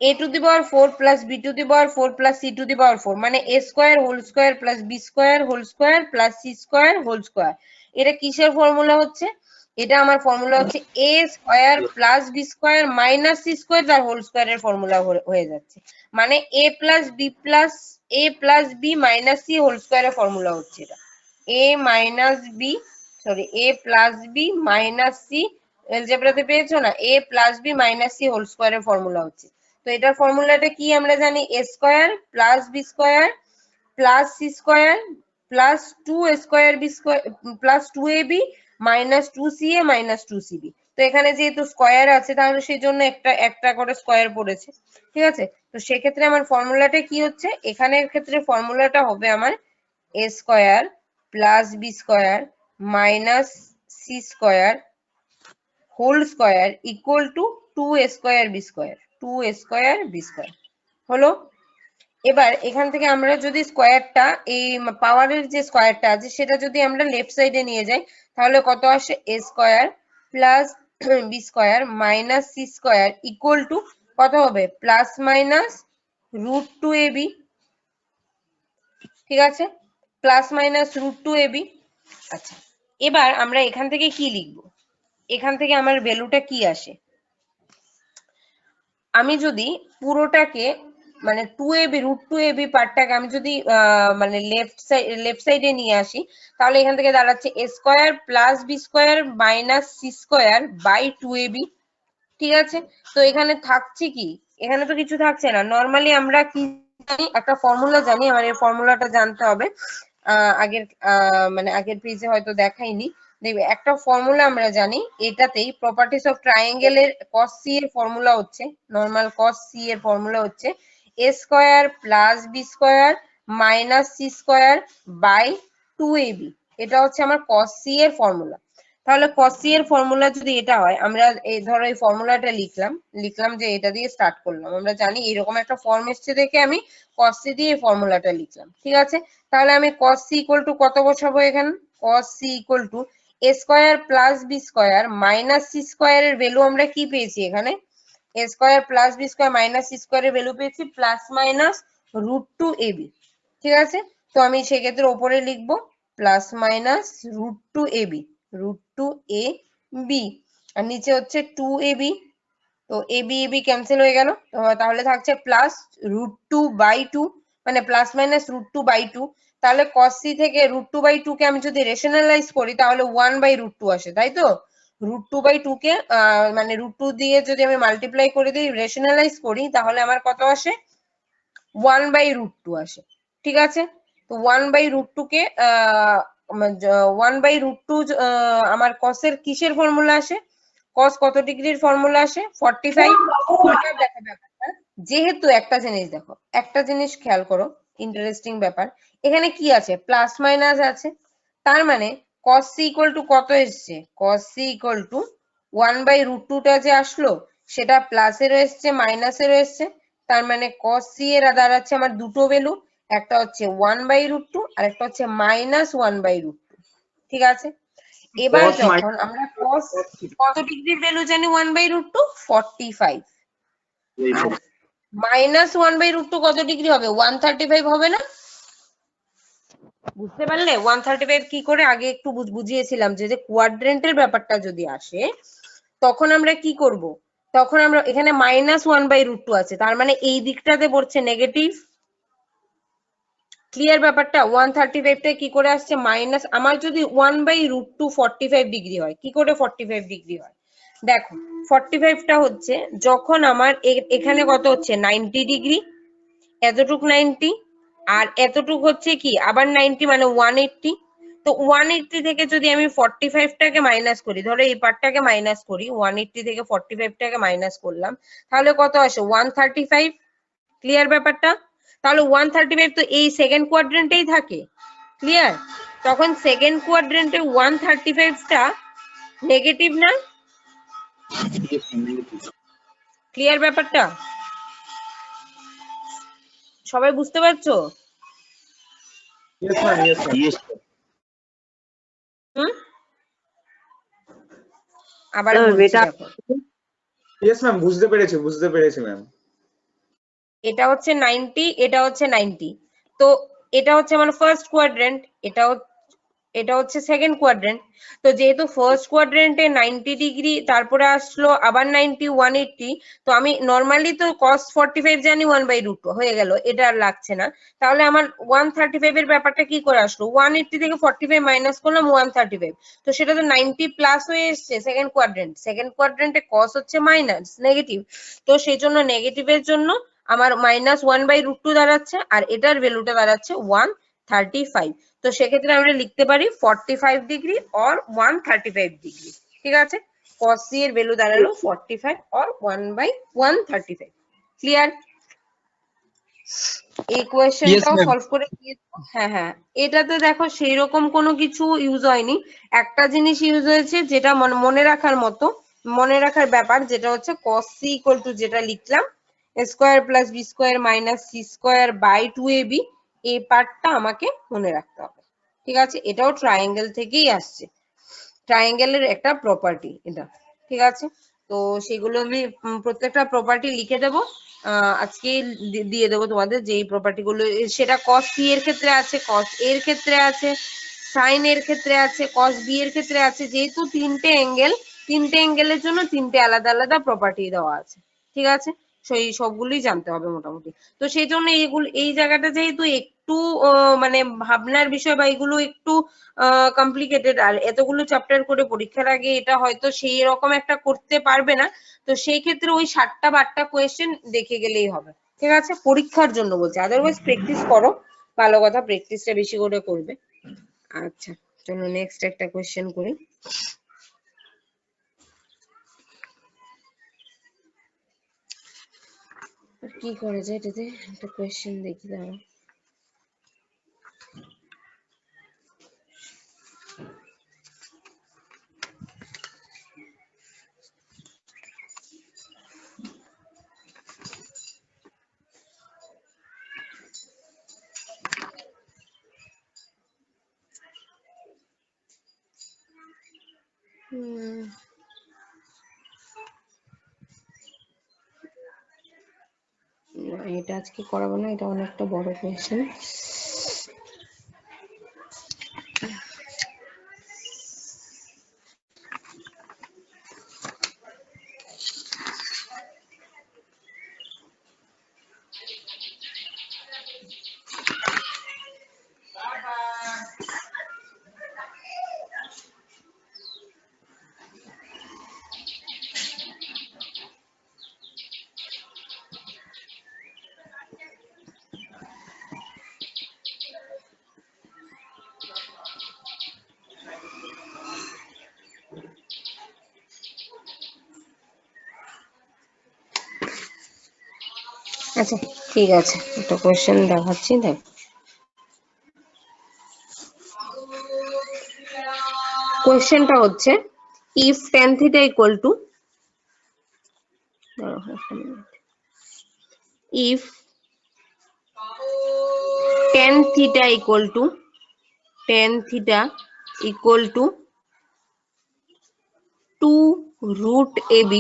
a to the power 4 plus b to the power 4 plus c to the power 4, মানে a square whole square plus b square whole square plus c square whole square. এটা কিসের ফর্মুলা হচ্ছে, এটা আমার ফর্মুলা হচ্ছে a square plus b square minus c square তার whole স্কয়ারের formula হয়ে যাচ্ছে, মানে a plus b minus c whole স্কয়ারের ফর্মুলা হচ্ছে এটা a minus b, sorry a plus b minus c, এলজেব্রাতে পেয়েছো না, a plus b minus c whole স্কয়ারের ফর্মুলা হচ্ছে। তো এটার ফর্মুলাটা কি আমরা জানি, a square plus b square plus c square plus 2 square b square plus 2ab minus 2ca minus 2cb। তো এখানে যেহেতু স্কয়ার আছে তাহলে সেই জন্য একটা করে স্কয়ার পড়েছে, ঠিক আছে। তো সেক্ষেত্রে আমার ফর্মুলাটা কি হচ্ছে, এখানের ক্ষেত্রে ফর্মুলাটা হবে আমার a square plus b square minus c square whole square equal to 2a square b square, 2a square b square হলো। এবার এখান থেকে আমরা যদি স্কয়ারটা, এই পাওয়ারের যে স্কয়ারটা আছে সেটা যদি আমরা লেফট সাইডে নিয়ে যাই তাহলে কত আসে, a square plus b square minus c square equal two কত হবে, প্লাস মাইনাস √2ab, ঠিক আছে, প্লাস মাইনাস √2ab। আচ্ছা, এবার আমরা এখান থেকে কি লিখবো, এখান থেকে আমার ভ্যালুটা কি আসে, আমি যদি পুরোটাকে মানে 2ab √2ab পার্টটাকে আমি যদি মানে লেফট সাইডে নিয়ে আসি তাহলে এখান থেকে দাঁড়াচ্ছে a square plus b square minus c square by 2ab, ঠিক আছে। তো এখানে থাকছে কি, এখানে তো কিছু থাকছে না। নরমালি আমরা কি জানি, একটা ফর্মুলা জানি, আমার এই ফর্মুলাটা জানতে হবে, মানে আগের পেজে হয়তো দেখাইনি, দেখবে একটা ফর্মুলা আমরা জানি, এটাতেই প্রপার্টিস অফ ট্রায়াঙ্গেল এর cos c এর ফর্মুলা হচ্ছে, নরমাল cos c এর ফর্মুলা হচ্ছে a square plus b square minus c square by 2ab, এটা হচ্ছে আমার cos c এর ফর্মুলা। তাহলে cos c এর ফর্মুলা যদি এটা হয়, আমরা এই ধরো এই ফর্মুলাটা লিখলাম যে এটা দিয়ে স্টার্ট করলাম, আমরা জানি এরকম একটা ফর্ম এসছে দেখে আমি cos c দিয়ে এই ফর্মুলাটা লিখলাম, ঠিক আছে। তাহলে আমি cos c ইকুয়াল টু কত বসাবো এখানে, cos c equal to a square plus b square minus c square এর ভ্যালু আমরা কি পেয়েছি এখানে, a square plus b square minus c square এর ভ্যালু পেয়েছি প্লাস মাইনাস √2ab, ঠিক আছে। তো আমি সেক্ষেত্রে উপরে লিখবো প্লাস মাইনাস √2ab, √2ab, আর নিচে হচ্ছে 2ab, তো ab ক্যান্সেল হয়ে গেল, তাহলে থাকছে প্লাস √2/2, মানে প্লাস মাইনাস √2/2। তাহলে cos c থেকে √2/2 কে আমি যদি রেশনালাইজ করি তাহলে 1/√2 আসে, তাই তো। √2/2 কে মানে √2 দিয়ে যদি আমি মাল্টিপ্লাই করে দিই, রেশনালাইজ করি, তাহলে আমার কত আসে, 1/√2 আসে, ঠিক আছে। তো 1/√2 কে 1/√2 আমার cos এর কিসের ফর্মুলা আসে, cos কত ডিগ্রির ফর্মুলা আসে, 45। দেখো ব্যাপারটা, যেহেতু একটা জিনিস দেখো, একটা জিনিস খেয়াল করো, ইন্টারেস্টিং ব্যাপার, এখানে কি আছে, প্লাস মাইনাস আছে, তার মানে cos c ইকুয়াল টু কত এসছে, cos c ইকুয়াল টু 1/√2 টা যে আসলো সেটা প্লাসেরও এসছে মাইনাসেরও এসছে, তার মানে cos c এর দাঁড়াচ্ছে আমার দুটো ভ্যালু, একটা হচ্ছে 1/√2 আর একটা হচ্ছে -1/√2, ঠিক আছে। এবার যখন আমরা cos কত ডিগ্রির ভ্যালু জানি, 1/√2 45, আর -1/√2 কত ডিগ্রি হবে, 135 হবে না, বুঝতে পারলে। 135 কি করে, আগে একটু বুঝিয়েছিলাম যে কোয়াড্রেন্টের ব্যাপারটা যদি আসে তখন আমরা কি করব, তখন আমরা এখানে -1/√2 আছে, তার মানে এই দিকটাতে পড়ছে নেগেটিভ, ক্লিয়ার ব্যাপারটা। 135 টা কি করে আসছে মাইনাস, আমার যদি 1/√2 45 ডিগ্রি হয়, কি করে 45 ডিগ্রি হয়, দেখো 45 টা হচ্ছে যখন আমার এখানে কত হচ্ছে 90 ডিগ্রি, এতটুক 90, আর এতটুক হচ্ছে কি আবার 90, মানে 180। তো 180 থেকে যদি আমি 45 টাকে মাইনাস করি, ধরো এই পার্টটাকে মাইনাস করি, 180 থেকে 45 টাকে মাইনাস করলাম, তাহলে কত আসে 135, ক্লিয়ার ব্যাপারটা। তাহলে 135 তো এই সেকেন্ড কোয়াড্রেন্টেই থাকে, ক্লিয়ার। তখন সেকেন্ড কোয়াড্রেন্টে 135 টা নেগেটিভ না, ক্লিয়ার ব্যাপারটা, সবাই বুঝতে পারছো? Yes, ma'am. Yes, ma'am. Yes. আবার বলছি দেখো, Yes, ma'am. বুঝতে পেরেছি ম্যাম। এটা হচ্ছে 90, এটা হচ্ছে 90, তো এটা হচ্ছে আমার ফার্স্ট কোয়াড্রেন্ট, এটা এটা হচ্ছে সেকেন্ড কোয়াড্রেন্ট। তো যেহেতু ফার্স্ট কোয়াড্রেন্টে 90 ডিগ্রি, তারপরে আসলো আবার 90, 180, তো আমি নর্মালি তো cos 45 জানি 1/√2 হয়ে গেল, এটা আর লাগছে না। তাহলে আমার 135 এর ব্যাপারটা কি করে আসলো? 180 থেকে 45 মাইনাস করলাম 135, তো সেটা তো 90 প্লাস হয়ে এসছে সেকেন্ড কোয়াড্রেন্ট। সেকেন্ড কোয়াড্রেন্টে cos হচ্ছে মাইনাস নেগেটিভ, তো সেই জন্য নেগেটিভের জন্য আমার মাইনাস 1/√2 দাঁড়াচ্ছে, আর এটার ভ্যালুটা দাঁড়াচ্ছে 135। তো সেক্ষেত্রে আমরা লিখতে পারি 45 ডিগ্রি অর 135 ডিগ্রি। ঠিক আছে, cos c এর ভ্যালু দাঁড়ালো 45 অর 1/135। ক্লিয়ার? এই কোয়েশ্চেনটাও সলভ করে দিয়েছো। হ্যাঁ হ্যাঁ, এটাতে দেখো সেই রকম কোনো কিছু ইউজ হয়নি, একটা জিনিস ইউজ হয়েছে যেটা মনে রাখার মতো, মনে রাখার ব্যাপার, যেটা হচ্ছে cos c ইকুয়াল টু যেটা লিখলাম a square plus b square minus c square by 2ab, এই পার্টটা আমাকে মনে রাখতে হবে। ঠিক আছে, এটাও ট্রায়াঙ্গেল থেকেই আসছে, ট্রায়াঙ্গেলের একটা প্রপার্টি এটা। ঠিক আছে, তো সেগুলো আমি প্রত্যেকটা প্রপার্টি লিখে দেবো, আজকে দিয়ে দেবো তোমাদের, যেই প্রপার্টি গুলো, সেটা cos c এর ক্ষেত্রে আছে, cos a এর ক্ষেত্রে আছে, sin এর ক্ষেত্রে আছে, cos b এর ক্ষেত্রে আছে। যেহেতু তিনটে অ্যাঙ্গেলের জন্য তিনটে আলাদা আলাদা প্রপার্টি দেওয়া আছে। ঠিক আছে, সেই সবগুলোই জানতে হবে মোটামুটি। তো সেই জন্য এইগুলো, এই জায়গাটা যেহেতু একটু মানে ভাবনার বিষয়, বা এগুলো একটু কমপ্লিকেটেড, আর এতগুলো চ্যাপ্টার করে পরীক্ষার আগে এটা হয়তো সেই রকম একটা করতে পারবে না, তো সেই ক্ষেত্রে ওই 7টা বা 8টা কোয়েশ্চেন দেখে গেলেই হবে। ঠিক আছে, পরীক্ষার জন্য বলছি, আদারওয়াইজ প্র্যাকটিস করো, ভালো কথা, প্র্যাকটিসটা বেশি করে করবে। আচ্ছা, চলো নেক্সট একটা কোয়েশ্চেন করি। কি করা যায় এটাতে, একটা কোয়েশ্চেন দেখি দাঁড়াও। না, এটা আজকে করাবো না, এটা অনেকটা বড় কোয়েশ্চেন। আচ্ছা ঠিক আছে, একটা কোয়েশ্চেন দেখাচ্ছি, দেখ। কোয়েশ্চেনটা হচ্ছে if tan theta equal to, if tan theta equal to 2√ab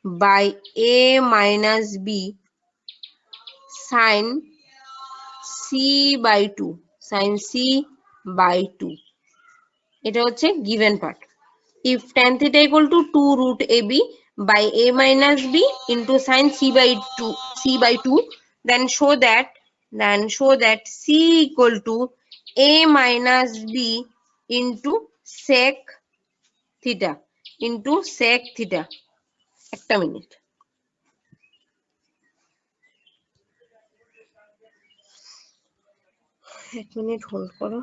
by a minus b sin c by 2, এটা হচ্ছে given part. If tan theta equal to 2√ab by a minus b into sin c by 2, then show that c equal to a minus b into sec theta, একটা minute, hold করো।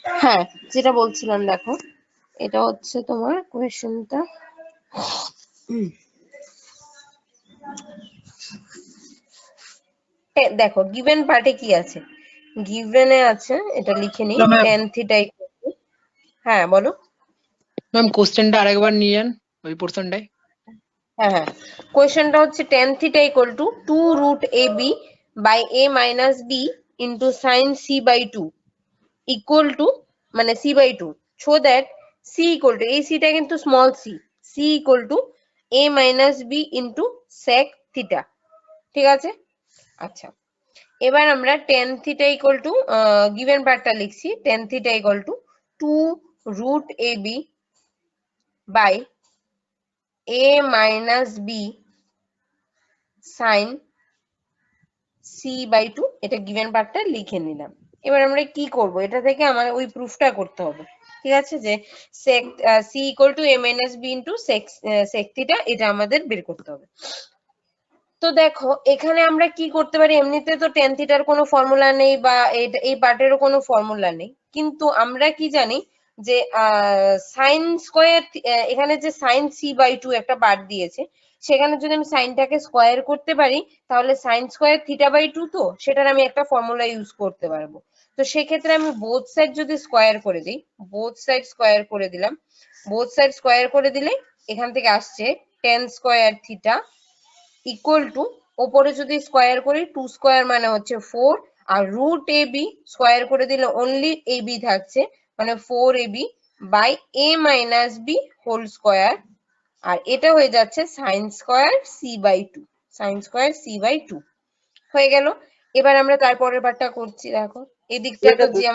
হ্যাঁ, যেটা বলছিলাম দেখো, এটা হচ্ছে তোমার কোয়েশ্চেনটা। দেখো গিভেন পার্টে কি আছে, গিভেনে আছে, এটা লিখে নিই, ম্যাম tan থিটা। হ্যাঁ বলো। ম্যাম কোশ্চেনটা আরেকবার নিয়ে যান ওই পোর্শনটাই। হ্যাঁ হ্যাঁ, কোয়েশ্চেনটা হচ্ছে tan theta equal to 2 root ab by a minus b into sine c by 2 equal to, মানে c by 2, so that c equal to, এই c টা কিন্তু small c, c equal to a minus b into sec theta. ঠিক আছে, আচ্ছা এবার আমরা tan theta equal to, given পার্টটা লিখছি, tan theta equal to 2 root ab by a minus b sine c by 2, এটা গিভেন পার্টটা লিখে নিলাম। এবার আমরা কি করব, এটা থেকে আমার ওই প্রুফটা করতে হবে। ঠিক আছে, যে sec c equal to a minus b into sec theta, এটা আমাদের বের করতে হবে। তো দেখো এখানে আমরা কি করতে পারি, এমনিতে তো tan থিটার কোনো ফর্মুলা নেই বা এই পার্টেরও কোনো ফর্মুলা নেই, কিন্তু আমরা কি জানি যে সাইন স্কয়ার, এখানে যে সাইন c বাই 2 একটা পার্ট দিয়েছে, সেখানে যদি আমি সাইনটাকে স্কয়ার করতে পারি, তাহলে সাইন স্কয়ার থিটা বাই 2, তো সেটার আমি একটা ফর্মুলা ইউজ করতে পারবো। তো সেক্ষেত্রে আমি বোথ সাইড যদি স্কয়ার করে দিই, বোথ সাইড স্কয়ার করে দিলাম, বোথ সাইড স্কয়ার করে দিলে এখান থেকে আসছে tan square theta equal to, ওপরে যদি স্কয়ার করি 2 স্কয়ার মানে হচ্ছে 4, আর রুট এ বি স্কয়ার করে দিলে অনলি এ বি থাকছে, মানে 4ab by a minus b whole square, আর এটা হয়ে যাচ্ছে sine square c by 2, sine square c by 2 হয়ে গেল। এবার আমরা তারপরের পার্টটা করছি, দেখো এদিকটা তো যে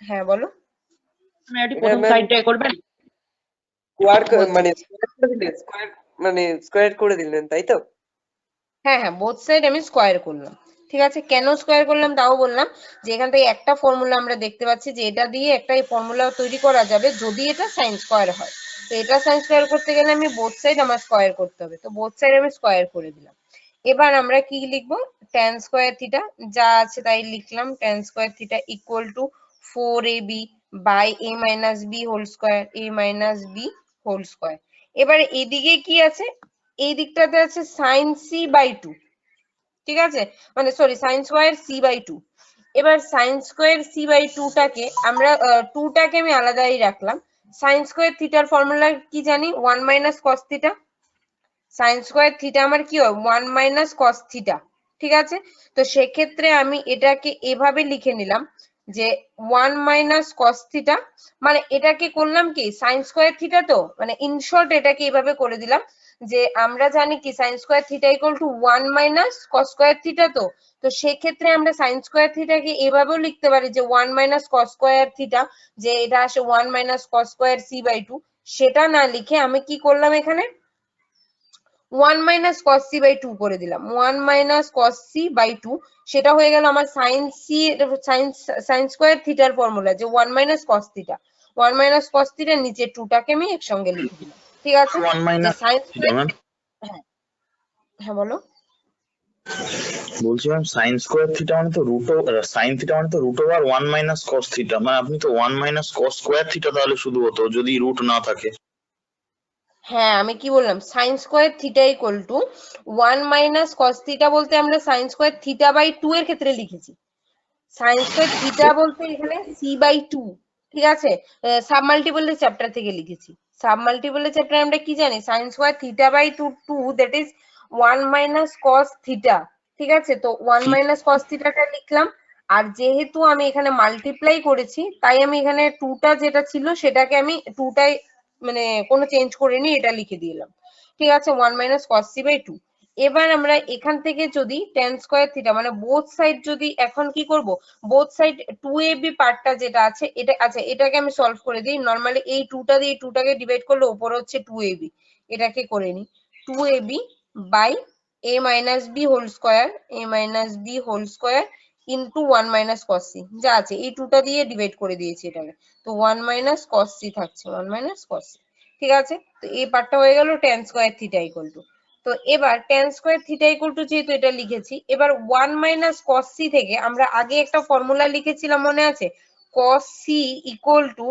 হ্যাঁ বলো। প্রথম সাইডটা করবেন, স্কয়ার করে দিলেন তাই তো? হ্যাঁ হ্যাঁ, বোথ সাইড আমি স্কয়ার করলাম। ঠিক আছে, কেন স্কয়ার করলাম তাও বললাম, যে এখান থেকে একটা ফর্মুলা আমরা দেখতে পাচ্ছি যে এটা দিয়ে একটা ফর্মুলা তৈরি করা যাবে যদি এটা সাইন স্কয়ার হয়। তো এটা সাইন স্কয়ার করতে গেলে আমি বোথ সাইড আমার স্কয়ার করতে হবে, তো বোথ সাইড আমি স্কয়ার করে দিলাম। এবার আমরা কি লিখবো, tan স্কয়ার থিটা যা আছে তাই লিখলাম, tan square theta equal to 4ab by a minus b whole square, a minus b whole square. এবার এদিকে কি আছে, এই দিকটাতে আছে সাইন c বাই 2, ঠিক আছে, মানে sorry sine square c by 2। এবার সাইন স্কয়ার c বাই 2 টাকে আমরা 2 টাকে আমি আলাদাই রাখলাম। সাইন স্কয়ার থিটার ফর্মুলা কি জানি, 1 minus cos theta, sign square theta আমার কি হয় 1 মাইনাস cos থিটা। ঠিক আছে, তো সেক্ষেত্রে আমি এটাকে এভাবে লিখে নিলাম যে 1 মাইনাস cos থিটা, মানে এটাকে করলাম কি সাইন স্কয়ার থিটা, তো মানে ইন শর্ট এটাকে এভাবে করে দিলাম যে আমরা জানি কি sign square theta equal two 1 minus cos square theta, তো তো সেক্ষেত্রে আমরা সাইন স্কয়ার থিটাকে এভাবেও লিখতে পারি যে 1 মাইনাস cos স্কয়ার থিটা, যে এটা আসে 1 minus cos square c by 2, সেটা না লিখে আমি কি করলাম এখানে 1 মাইনাস cos c বাই 2 করে দিলাম, 1 মাইনাস cos c বাই 2, সেটা হয়ে গেল আমার সাইন c, সাইন স্কয়ার থিটার ফর্মুলা যে 1 minus cos theta, 1 minus cos থিটার নিচে 2 টাকে আমি একসঙ্গে লিখে দিলাম। ঠিক আছে, 1 যে মাইনাস সাইন থিটা ম্যাম, হ্যাঁ হ্যাঁ বলো। বলছি ম্যাম সাইন স্কোয়ার থিটা মানে তো সাইন থিটা মানে তো root over 1 minus cos theta, মানে আপনি তো 1 মাইনাস কস স্কোয়ার থিটা তাহলে শুধু হতো যদি রুট না থাকে। হ্যাঁ আমি কি বললাম, sign square theta equal two 1 minus cos theta বলতে আমরা সাইন স্কয়ার থিটা বাই 2 এর ক্ষেত্রে লিখেছি, সাইন স্কয়ার থিটা বলতে এখানে c বাই 2। ঠিক আছে, সাব মাল্টিপলের চ্যাপ্টার থেকে লিখেছি, সাব মাল্টিপলের চ্যাপ্টারে আমরা কি জানি sine square theta by 2 that is 1 minus cos theta. ঠিক আছে, তো 1 মাইনাস cos থিটাটা লিখলাম, আর যেহেতু আমি এখানে মাল্টিপ্লাই করেছি তাই আমি এখানে 2টা যেটা ছিল সেটাকে আমি 2টাই মানে কোনো চেঞ্জ করিনি, এটা লিখে দিলাম। ঠিক আছে, 1 মাইনাস cos c বাই 2। এবার আমরা এখান থেকে যদি tan স্কয়ার থিটা মানে বোথ সাইড যদি এখন কি করব, বোথ সাইড 2ab পার্টটা যেটা আছে এটা, আচ্ছা এটাকে আমি সলভ করে দিই। নরমালি এই 2টা দিয়ে 2টাকে ডিভাইড করলে উপরে হচ্ছে 2ab, এটাকে করে নিই 2ab by a minus b whole square, a minus b whole square into 1 minus cos c যা আছে, এই 2টা দিয়ে ডিভাইড করে দিয়েছি এটাকে, তো 1 মাইনাস cos c থাকছে, 1 মাইনাস cos c। ঠিক আছে, তো এই পার্টটা হয়ে গেল tan square theta equal two. তো এবার tan square theta equal two যেহেতু এটা লিখেছি, এবার 1 মাইনাস cos c থেকে আমরা আগে একটা ফর্মুলা লিখেছিলাম মনে আছে, cos c equal to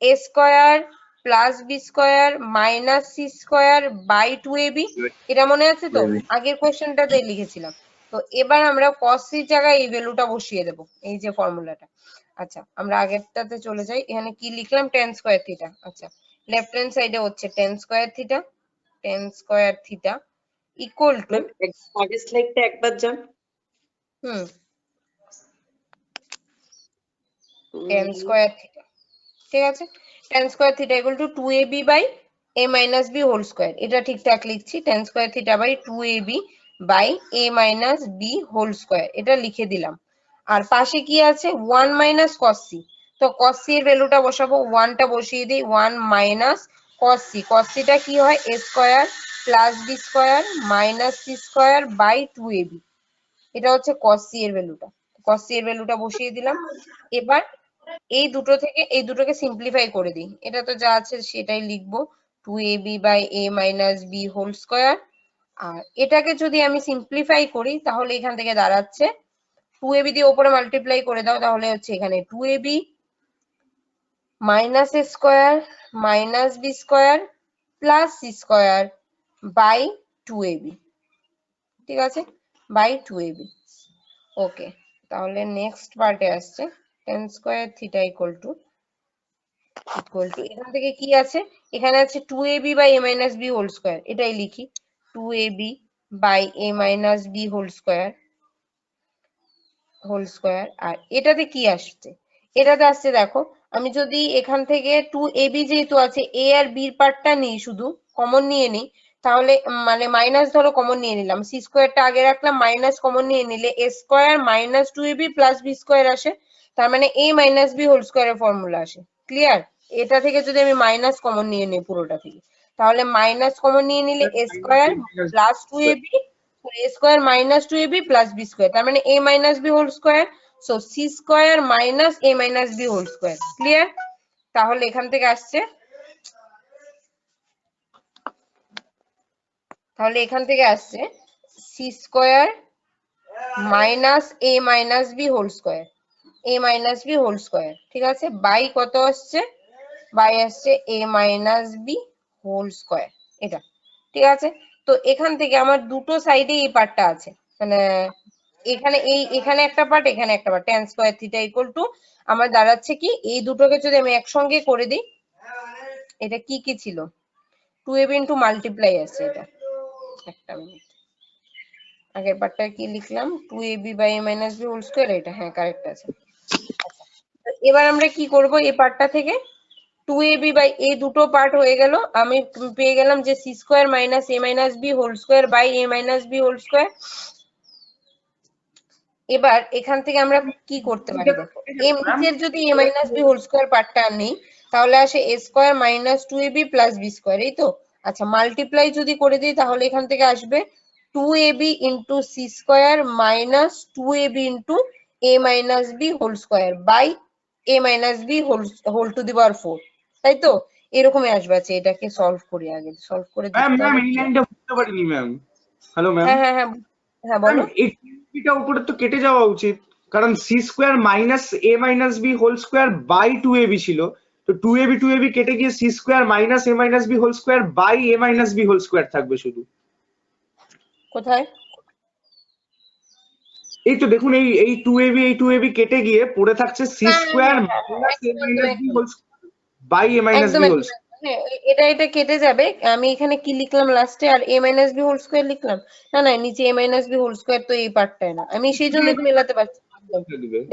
a square plus b square minus c square by 2ab। এটা মনে আছে তো? আগের কোশ্চেনটাতে লিখেছিলাম। তো এবার আমরা cos c জায়গায় এই ভ্যালুটা বসিয়ে দেব, এই যে ফর্মুলাটা। আচ্ছা, আমরা আগেরটাতে চলে যাই। এখানে কি লিখলাম? tan square theta. আচ্ছা, লেফট হ্যান্ড সাইডে হচ্ছে tan square theta equal two ma'am আগের স্লাইডটা একবার যান। tan স্কয়ার থিটা, ঠিক আছে? tan square theta equal to 2ab by a minus b whole square. এটা ঠিকঠাক লিখছি, tan square theta by 2ab by a minus b whole square, এটা লিখে দিলাম। আর পাশে কি আছে? 1 মাইনাস cos c। তো cos c এর ভ্যালুটা বসাবো, 1 টা বসিয়ে দিই, 1 minus cos c। cos c টা কি হয়? a square plus b square minus c square by 2ab। এটা হচ্ছে cos c এর ভ্যালুটা। cos c এর ভ্যালুটা বসিয়ে দিলাম। এবার এই দুটো থেকে এই দুটোকে সিম্পলিফাই করে দিই। এটা তো যা আছে সেটাই লিখবো, 2ab by a minus b whole square. আর এটাকে যদি আমি সিম্পলিফাই করি তাহলে এখান থেকে দাঁড়াচ্ছে 2ab দিয়ে উপরে মাল্টিপ্লাই করে দাও, তাহলে হচ্ছে এখানে 2ab minus a square minus b square plus c square by 2ab, ঠিক আছে? By 2ab। ওকে, তাহলে নেক্সট পার্টে আসছে tan square theta equal to এখান থেকে কি আছে? এখানে আছে 2ab by a minus b whole square. এটাই লিখি, 2ab by a minus b whole square আর এটাতে কি আসছে? এটাতে আসছে, দেখো, আমি যদি এখান থেকে 2ab যেহেতু আছে, a আর b এর পার্টটা নিই, শুধু কমন নিয়ে নিই, তাহলে মানে মাইনাস ধরো কমন নিয়ে নিলাম, c স্কয়ারটা আগে রাখলাম, মাইনাস কমন নিয়ে নিলে a square minus 2ab plus b square আসে। তার মানে a মাইনাস b হোল স্কয়ারের ফর্মুলা আসে। ক্লিয়ার? এটা থেকে যদি আমি মাইনাস কমন নিয়ে নিই পুরোটা থেকে, তাহলে মাইনাস কমন নিয়ে নিলে a square plus 2ab, a square minus 2ab plus b square, তার মানে a minus b whole square. So c square minus a minus b whole square. Clear? তাহলে এখান থেকে আসছে, c square minus a minus b whole square, a minus b whole square, ঠিক আছে? By কত আসছে? বাই আসছে a minus b whole square, এটা ঠিক আছে? তো এখান থেকে আমার দুটো সাইডে এই পার্টটা আছে, মানে এখানে একটা পার্ট, এখানে একটা part. tan square theta equal two আমার দাঁড়াচ্ছে কি, এই দুটোকে যদি আমি একসঙ্গে করে দিই, এটা কি কি ছিল? 2ab ইন্টু মাল্টিপ্লাই আছে এটা। একটা মিনিট, আগের পার্টটা কি লিখলাম? 2ab by a minus b whole square, এটা হ্যাঁ কারেক্ট আছে। আচ্ছা, এবার আমরা কি করব? এই পার্টটা থেকে 2ab বাই a দুটো পার্ট হয়ে গেল, আমি পেয়ে গেলাম যে c square minus a minus b whole square by a minus b whole square. এবার এখান থেকে আমরা কি করতে পারি? দেখো, এর নিচের যদি a minus b whole square পার্টটা নেই, তাহলে আসে a square minus 2ab plus b square, এই তো? আচ্ছা, মাল্টিপ্লাই যদি করে দিই তাহলে এখান থেকে আসবে 2ab into c square minus 2ab into a minus b whole square by a minus b whole to the power 4, তাই তো? এরকমই আসবে। আচ্ছা, এটাকে সলভ করি, আগে সলভ করে ম্যাম দেখতে ম্যাম হবে। এই লাইনটা বুঝতে পারিনি ম্যাম। Hello ma'am. হ্যাঁ হ্যাঁ হ্যাঁ হ্যাঁ, বলো। এই টা উপরে তো কেটে যাওয়া উচিত, কারণ c square minus a minus b whole square by 2ab ছিল। তো 2ab কেটে গিয়ে c square minus a minus b whole square by a minus b whole square থাকবে শুধু। কোথায়? এই তো দেখুন, এই 2ab কেটে গিয়ে পড়ে থাকছে c square minus a minus b whole square by a minus b whole square. হ্যাঁ, এটা কেটে যাবে। আমি এখানে কি লিখলাম লাস্টে? আর a minus b whole square লিখলাম। না না, নিচে a minus b whole square তো এই পার্টটাই না, আমি সেই জন্য তো মেলাতে পারছি।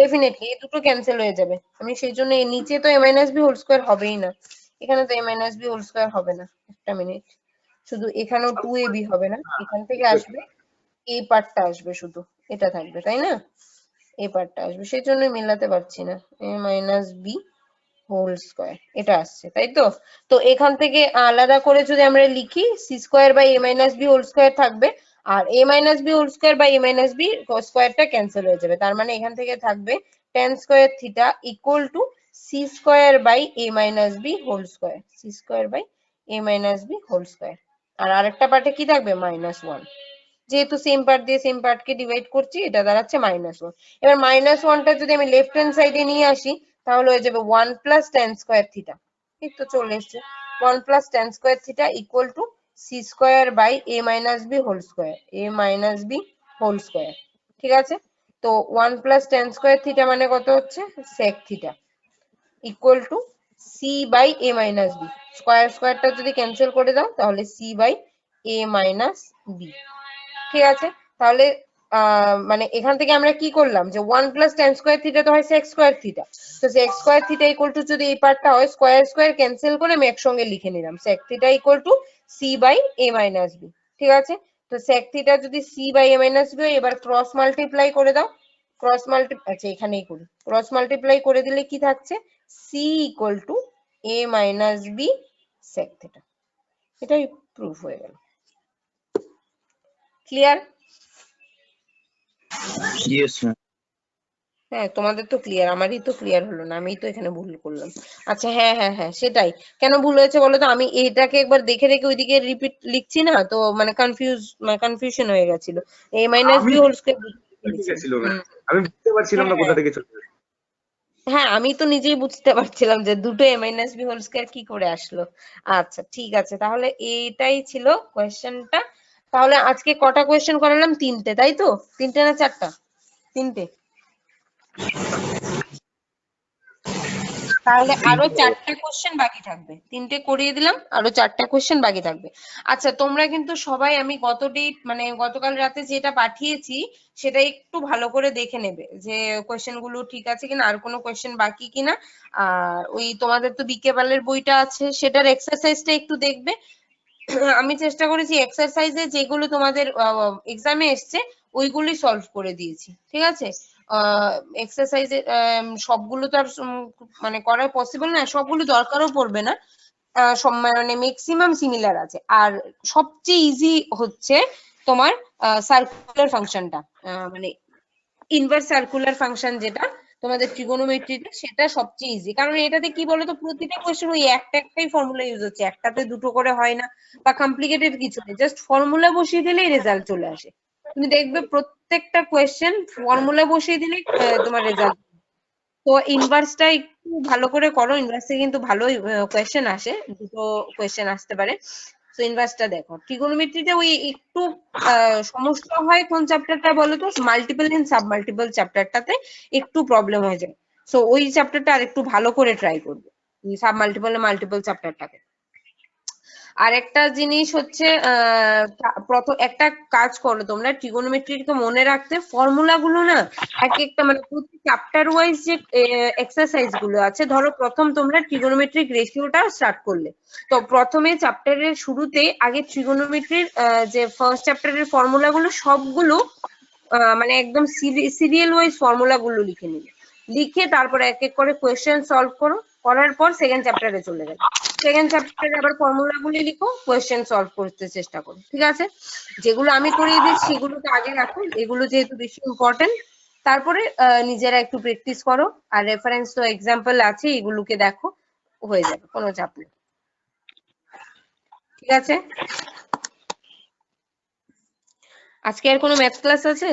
ডেফিনেটলি এই দুটো ক্যান্সেল হয়ে যাবে, আমি সেই জন্য এই নিচে তো a minus b whole square হবেই না, এখানে তো a minus b whole square হবে না। একটা মিনিট, শুধু এখানেও 2ab হবে না, এখান থেকে আসবে এই পার্টটা আসবে, শুধু এটা থাকবে, তাই না? এই পার্টটা আসবে, সেই জন্যই মেলাতে পারছি না। a minus b whole square এটা আসছে, তাই তো? তো এখান থেকে আলাদা করে যদি আমরা লিখি, c square by a minus b whole square থাকবে, আর a minus b whole square by a minus b স্কয়ারটা ক্যান্সেল হয়ে যাবে। তার মানে এখান থেকে থাকবে tan square theta equal to c square by a minus b whole square, c square by a minus b whole square. আর আরেকটা পার্টে কি থাকবে? -1। যেহেতু সেম পার্ট দিয়ে সেম পার্টকে ডিভাইড করছি, এটা দাঁড়াচ্ছে -1। এবার -1টা যদি আমি লেফট হ্যান্ড সাইডে নিয়ে আসি, তাহলে হয়ে যাবে 1 প্লাস tan স্কয়ার থিটা। এই তো চলে এসছে 1 plus tan square theta equal to c square by a minus b whole square, a minus b whole square. ঠিক আছে, তো 1 প্লাস tan স্কয়ার থিটা মানে কত হচ্ছে sec theta equal to c by a minus b, square স্কয়ারটা যদি cancel করে দাও তাহলে c by a minus b. ঠিক আছে, তাহলে মানে এখান থেকে আমরা কি করলাম যে 1 প্লাস tan স্কয়ার থিটা তো হয় sec স্কয়ার থিটা, তো sec square theta equal to যদি এই পার্টটা হয় স্কয়ার স্কয়ার ক্যান্সেল করে আমি একসঙ্গে লিখে নিলাম sec theta equal to c by a minus b. ঠিক আছে, তো sec থিটা যদি c by a minus b হয়, এবার ক্রস মাল্টিপ্লাই করে দাও, ক্রস মাল্টিপ্লাই, আচ্ছা এখানেই করি, ক্রস মাল্টিপ্লাই করে দিলে কি থাকছে c equal to a minus b sec theta. এটাই প্রুফ হয়ে গেল। ক্লিয়ার? Yes ma'am. হ্যাঁ, তোমাদের তো ক্লিয়ার, আমারই তো ক্লিয়ার হলো না, আমিই তো এখানে ভুল করলাম। আচ্ছা হ্যাঁ হ্যাঁ হ্যাঁ সেটাই, কেন ভুল হয়েছে বলো তো, আমি এইটাকে একবার দেখে রেখে ওইদিকে রিপিট লিখছি না, তো মানে কনফিউশন হয়ে গেছিল, a মাইনাস আমি বি হোল স্কয়ার। গেছিল ম্যাম, আমি বুঝতে পারছিলাম না কোথা থেকে চলে গেছে। হ্যাঁ আমি তো নিজেই বুঝতে পারছিলাম যে দুটো a minus b whole square কি করে আসলো। আচ্ছা ঠিক আছে, তাহলে এইটাই ছিল কোয়েশ্চেনটা। তাহলে আজকে কটা কোয়েশ্চেন করালাম? তিনটে, তাই তো? তিনটে না চারটা? তিনটে। তাহলে আরো চারটা কোশ্চেন বাকি থাকবে, তিনটে করিয়ে দিলাম, আরো চারটা কোশ্চেন বাকি থাকবে। আচ্ছা তোমরা কিন্তু সবাই আমি গতকাল রাতে যেটা পাঠিয়েছি সেটা একটু ভালো করে দেখে নেবে যে কোশ্চেন গুলো ঠিক আছে কিনা, আর কোনো কোশ্চেন বাকি কিনা। আর ওই তোমাদের তো বিকেবালের বইটা আছে, সেটার এক্সারসাইজটা একটু দেখবে। আমি চেষ্টা করেছি এক্সারসাইজে যেগুলো তোমাদের এক্সামে এসছে ওইগুলি সলভ করে দিয়েছি। ঠিক আছে, এক্সারসাইজে সবগুলো তো আর মানে করা পসিবল না, সবগুলো দরকারও পড়বে না, মানে ম্যাক্সিমাম সিমিলার আছে। আর সবচেয়ে ইজি হচ্ছে তোমার সার্কুলার ফাংশনটা, মানে ইনভার্স সার্কুলার ফাংশন যেটা তোমাদের ট্রিগোনোমেট্রিতে, সেটা সবচেয়ে ইজি। কারণ এটাতে কি বলতো, প্রতিটা কোশ্চেন ওই একটাই ফর্মুলা ইউজ হচ্ছে, একটাতে দুটো করে হয় না বা কমপ্লিকেটেড কিছু নেই, জাস্ট ফর্মুলা বসিয়ে দিলেই রেজাল্ট চলে আসে। তুমি দেখবে প্রত্যেকটা কোশ্চেন ফর্মুলা বসিয়ে দিলেই তোমার রেজাল্ট। তো ইনভার্সটা একটু ভালো করে করো, ইনভার্সে কিন্তু ভালোই কোয়েশ্চেন আসে, দুটো কোয়েশ্চেন আসতে পারে। তো ইনভার্সটা দেখো। ট্রিগোনোমেট্রিতে ওই একটু সমস্যা হয় কোন চ্যাপ্টারটা বলো তো, মাল্টিপল এন্ড সাব মাল্টিপল চ্যাপ্টারটাতে একটু প্রবলেম হয়ে যায়। সো ওই চ্যাপ্টারটা আর একটু ভালো করে ট্রাই করবে, সাব মাল্টিপল মাল্টিপল চ্যাপ্টারটাকে। আর একটা জিনিস হচ্ছে প্রথম একটা কাজ করো তোমরা, ট্রিগোনোমেট্রিকে মনে রাখতে ফর্মুলা গুলো না এক একটা মানে প্রতি চ্যাপ্টার ওয়াইজ যে এক্সারসাইজ গুলো আছে, ধরো প্রথম তোমরা ট্রিগোনোমেট্রিক রেশিওটা স্টার্ট করলে, তো প্রথমে চ্যাপ্টারের শুরুতে আগে ট্রিগোনোমেট্রির যে ফার্স্ট চ্যাপ্টারের ফর্মুলা গুলো সবগুলো মানে একদম সিরিয়াল ওয়াইজ ফর্মুলা গুলো লিখে নিলে, লিখে তারপরে এক এক করে কোয়েশ্চেন সলভ করো, করার পর সেকেন্ড চ্যাপ্টারে চলে গেল, সেকেন্ড চ্যাপ্টারে আবার ফর্মুলা গুলি লিখো, কোয়েশ্চেন সলভ করতে চেষ্টা করো। ঠিক আছে, যেগুলো আমি করিয়ে দিচ্ছি সেগুলোকে আগে রাখো, এগুলো যেহেতু বেশি ইম্পর্টেন্ট। তারপরে নিজেরা একটু প্র্যাকটিস করো, আর রেফারেন্স তো এক্সাম্পল আছে, এগুলোকে দেখো, হয়ে যাবে, কোনো চাপ নেই। ঠিক আছে, আজকে আর কোনো ম্যাথ ক্লাস আছে?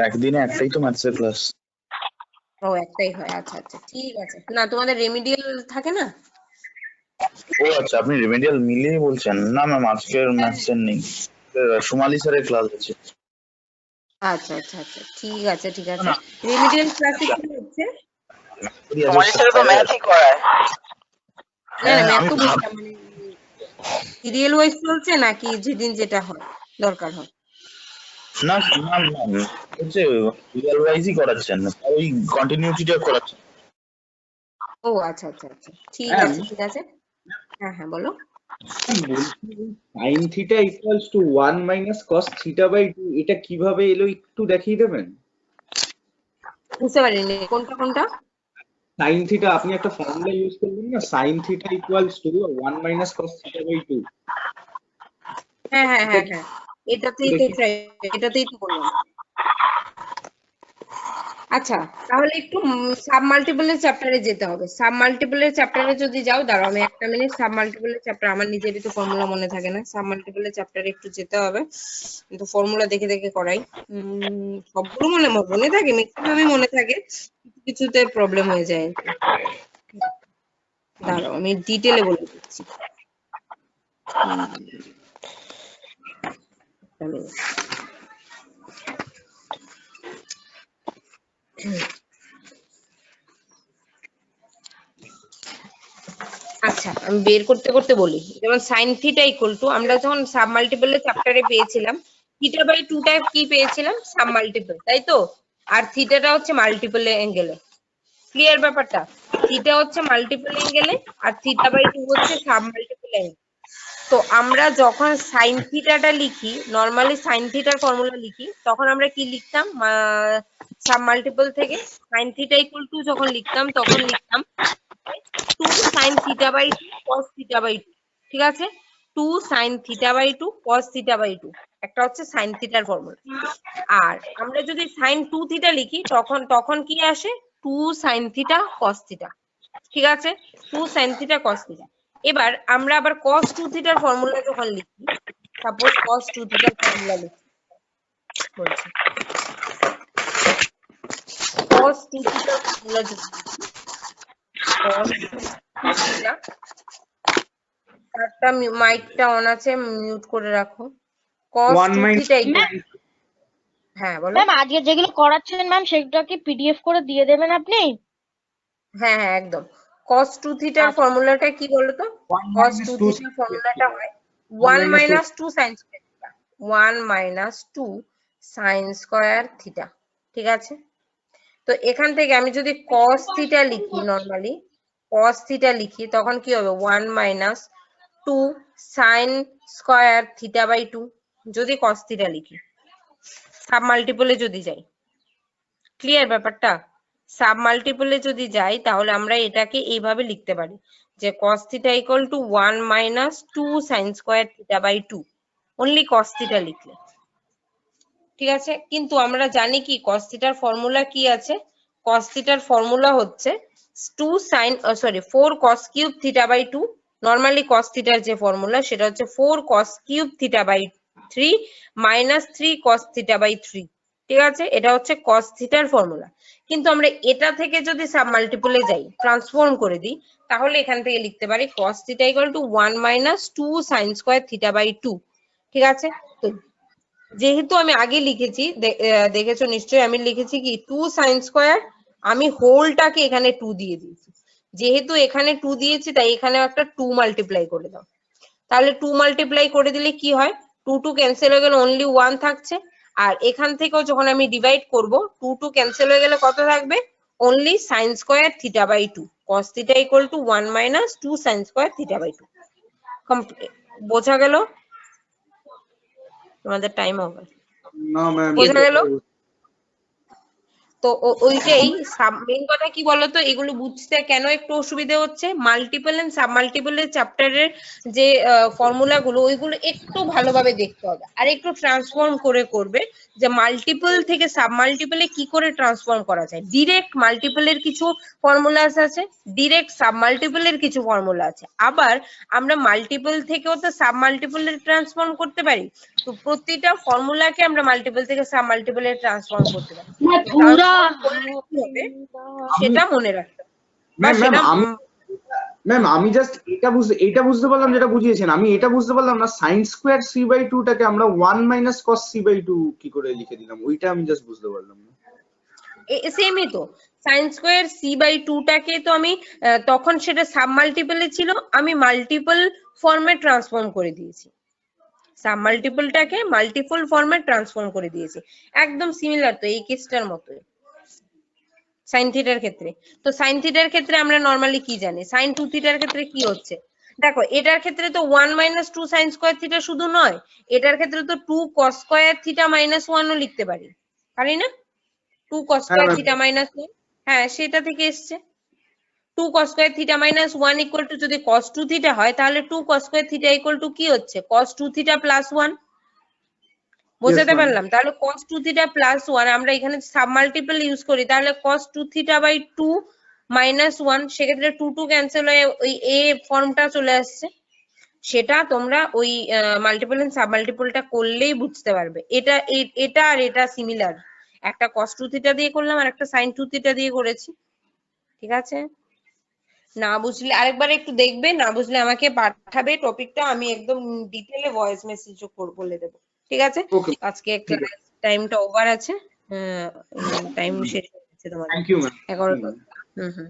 একদিনে একটাই তো ম্যাথসের ক্লাস। ও একটাই হয়, আচ্ছা আচ্ছা ঠিক আছে। না তোমাদের রেমিডিয়াল থাকে না? ও আচ্ছা, আপনি রেমেডিয়াল মিলিয়ে বলছেন? না ম্যাম, আজকের ম্যাথসের নেই, সোমালি স্যারের ক্লাস আছে। আচ্ছা আচ্ছা আচ্ছা ঠিক আছে ঠিক আছে। রেমিডিয়াল ক্লাসে কি হচ্ছে? তোমাদের সাথে তো ম্যাথই করায়। না না ম্যাথ তো বুঝলাম, মানে সিরিয়াল ওয়াইজ চলছে নাকি যেদিন যেটা হয় দরকার হয়? না ম্যাম, হচ্ছে রিয়াল ওয়াইজই করাচ্ছেন, ওই কন্টিনিউটিটা করাচ্ছেন। ও আচ্ছা আচ্ছা আচ্ছা ঠিক আছে ঠিক আছে। হ্যাঁ হ্যাঁ বলো। sin theta equals to 1 minus cos theta by 2, এটা কিভাবে এলো একটু দেখিয়ে দেবেন? বুঝতে পারিনি কোনটা কোনটা। sin থিটা আপনি একটা ফর্মুলা ইউজ করলেন না, sin theta equals to 1 minus cos theta by 2। হ্যাঁ হ্যাঁ হ্যাঁ হ্যাঁ এটাতেই তো বললাম। আচ্ছা, তাহলে একটু সাব মাল্টিপলের চ্যাপ্টারে যেতে হবে। সাব মাল্টিপলের চ্যাপ্টারে যদি যাও, দাঁড়াও আমি একটা মিনিট। সাব মাল্টিপলের চ্যাপ্টার আমার নিজেরই তো ফর্মুলা মনে থাকে না। সাব মাল্টিপলের চ্যাপ্টারে একটু যেতে হবে, কিন্তু ফর্মুলা দেখে দেখে করাই। সবগুলো মনে থাকে, ম্যাক্সিমামই মনে থাকে, কিছু কিছুতে প্রবলেম হয়ে যায় আর কি। দাঁড়াও আমি ডিটেলে বলে দিচ্ছি। একটা মিনিট। আচ্ছা, আমি বের করতে করতে বলি। যেমন সাইন থিটা ইকুয়াল টু, আমরা যখন সাব মাল্টিপলের চ্যাপ্টারে পেয়েছিলাম, থিটা বাই 2 টা কি পেয়েছিলাম? সাব মাল্টিপল, তাই তো? আর থিটাটা হচ্ছে মাল্টিপল অ্যাঙ্গেলে। ক্লিয়ার ব্যাপারটা? থিটা হচ্ছে মাল্টিপল অ্যাঙ্গেলে আর থিটা বাই 2 হচ্ছে সাব মাল্টিপল অ্যাঙ্গেল। তো আমরা যখন সাইন থিটাটা লিখি, নরমালি সাইন থিটার ফর্মুলা লিখি, তখন আমরা কি লিখতাম? সাব মাল্টিপল থেকে সাইন থিটা ইকুয়াল টু যখন লিখতাম, তখন লিখতাম 2 sin theta by 2 cos theta by 2, ঠিক আছে? 2 sin theta by 2 cos theta by 2, একটা হচ্ছে sin থিটার ফর্মুলা। আর আমরা যদি sin 2 থিটা লিখি, তখন কি আসে? 2 sin theta cos theta, ঠিক আছে? 2 sin theta cos theta। এবার আমরা আবার cos 2 থিটার ফর্মুলা যখন লিখি, সাপোজ cos 2 থিটার ফর্মুলা লিখি, বলছি cos 2 থিটার ফর্মুলা যদি লিখি, cos 2 থিটা, একটা মাইকটা অন আছে, মিউট করে রাখো। cos 1 2 minus থিটা, হ্যাঁ বলো। ম্যাম আজকে যেগুলো করাচ্ছেন ম্যাম সেগুলো কি পিডিএফ করে দিয়ে দেবেন আপনি? হ্যাঁ হ্যাঁ একদম। cos 2 থিটার ফর্মুলাটা কি বলতো? 1 cos minus 2 2 থিটার ফর্মুলাটা হয় 1 1 minus 2 minus 2 sin square theta, 1 minus 2 sin square theta, ঠিক আছে? তো এখান থেকে আমি যদি cos থিটা লিখি, নরমালি cos থিটা লিখি, তখন কি হবে? 1 minus 2 sin square theta by 2, যদি cos থিটা লিখি। সাব মাল্টিপলে যদি যাই, ক্লিয়ার ব্যাপারটা? সাব মাল্টিপলে যদি যাই, তাহলে আমরা এটাকে এইভাবে লিখতে পারি যে cos theta equal to 1 minus 2 sin square theta by 2, only cos theta লিখলে, ঠিক আছে? কিন্তু আমরা জানি কি cos theta ফর্মুলা কি আছে? cos theta ফর্মুলা হচ্ছে 4 cos cube theta by 2, normally cos theta যে ফর্মুলা সেটা হচ্ছে 4 cos cube theta by 3 minus 3 cos theta by 3, ঠিক আছে? এটা হচ্ছে cos theta ফর্মুলা। কিন্তু আমরা এটা থেকে যদি সাব মাল্টিপলে যাই, ট্রান্সফর্ম করে দিই, তাহলে এখান থেকে লিখতে পারি cos theta equal to 1 minus 2 sin square theta by 2, ঠিক আছে? তো যেহেতু আমি আগে লিখেছি, দেখেছো নিশ্চয়ই, আমি লিখেছি কি 2 sin square, আমি হোলটাকে এখানে 2 দিয়ে দিয়েছি। যেহেতু এখানে 2 দিয়েছি, তাই এখানেও একটা 2 মাল্টিপ্লাই করে দাও। তাহলে 2 মাল্টিপ্লাই করে দিলে কি হয়? 2 2 ক্যান্সেল হয়ে গেলে অনলি 1 থাকছে। আর এখান থেকেও যখন আমি ডিভাইড করব, 2 2 ক্যান্সেল হয়ে গেলে কত থাকবে? Only sin square theta by 2, cos theta equal to 1 minus 2 sin square theta by 2। বোঝা গেল? তোমাদের টাইম হবে, না ম্যাম, বোঝা গেল? তো ওইটাই মেইন কথা কি বলতো, এগুলো বুঝতে কেন একটু অসুবিধা হচ্ছে? মাল্টিপল এন্ড সাব মাল্টিপলের চ্যাপ্টারের যে ফর্মুলা গুলো, ওইগুলো একটু ভালোভাবে দেখতে হবে, আর একটু ট্রান্সফর্ম করে করবে, যে মাল্টিপল থেকে সাব মাল্টিপলে কি করে ট্রান্সফর্ম করা যায়। ডিরেক্ট মাল্টিপলের কিছু ফর্মুলাস আছে, ডিরেক্ট সাব মাল্টিপলের কিছু ফর্মুলা আছে, আবার আমরা মাল্টিপল থেকেও তো সাব মাল্টিপলে ট্রান্সফর্ম করতে পারি। তো প্রতিটা ফর্মুলাকে আমরা মাল্টিপল থেকে সাব মাল্টিপলে ট্রান্সফর্ম করতে পারি। সেটা মনে রাখতে হবে। ম্যাম আমি জাস্ট এটা বুঝতে পারলাম যেটা বুঝিয়েছেন, আমি এটা বুঝতে পারলাম না sin স্কয়ার c বাই 2 টাকে আমরা 1 মাইনাস cos c বাই 2 কি করে লিখে দিলাম, ওইটা আমি জাস্ট বুঝতে পারলাম না। সেমই তো, sin স্কয়ার c বাই 2 টাকে তো আমি তখন সেটা সাব মাল্টিপলে ছিল, আমি মাল্টিপল ফর্মে ট্রান্সফর্ম করে দিয়েছি। সাব মাল্টিপলটাকে মাল্টিপল ফর্মে ট্রান্সফর্ম করে দিয়েছি, একদম সিমিলার তো এই কেসটার মতোই সাইন থিটার ক্ষেত্রে। তো সাইন থিটার ক্ষেত্রে আমরা নরমালি কি জানি? সাইন 2 থিটার ক্ষেত্রে কি হচ্ছে দেখো, এটার ক্ষেত্রে তো 1 মাইনাস 2 সাইন স্কয়ার থিটা শুধু নয়, এটার ক্ষেত্রে তো 2 cos স্কয়ার থিটা মাইনাস 1 ও লিখতে পারি, পারি না? 2 cos স্কয়ার থিটা মাইনাস 1, হ্যাঁ সেটা থেকে এসছে। 2 cos square theta minus 1 equal to যদি cos 2 থিটা হয়, তাহলে 2 cos square theta equal two কি হচ্ছে? cos 2 theta plus 1। বোঝাতে ma'am. পারলাম? তাহলে cos 2 থিটা প্লাস 1 আমরা এখানে সাব মাল্টিপল ইউজ করি, তাহলে cos 2 থিটা বাই 2 মাইনাস 1, সেক্ষেত্রে 2 ক্যান্সেল হয়ে ওই a ফর্মটা চলে আসছে। সেটা তোমরা ওই মাল্টিপল এন্ড সাব মাল্টিপলটা করলেই বুঝতে পারবে। এটা আর এটা সিমিলার, একটা cos 2 থিটা দিয়ে করলাম আর একটা sin 2 থিটা দিয়ে করেছি। ঠিক আছে, না বুঝলে আরেকবার একটু দেখবে, না বুঝলে আমাকে পাঠাবে টপিকটা, আমি একদম ডিটেইলে ভয়েস মেসেজও বলে দেবো। ঠিক আছে, Okay, আজকে ঠিক আছে। টাইমটা ওভার আছে, টাইম শেষ হয়ে গেছে তোমাদের, Thank you, ma'am. 11টা। Hmm hmm hmm.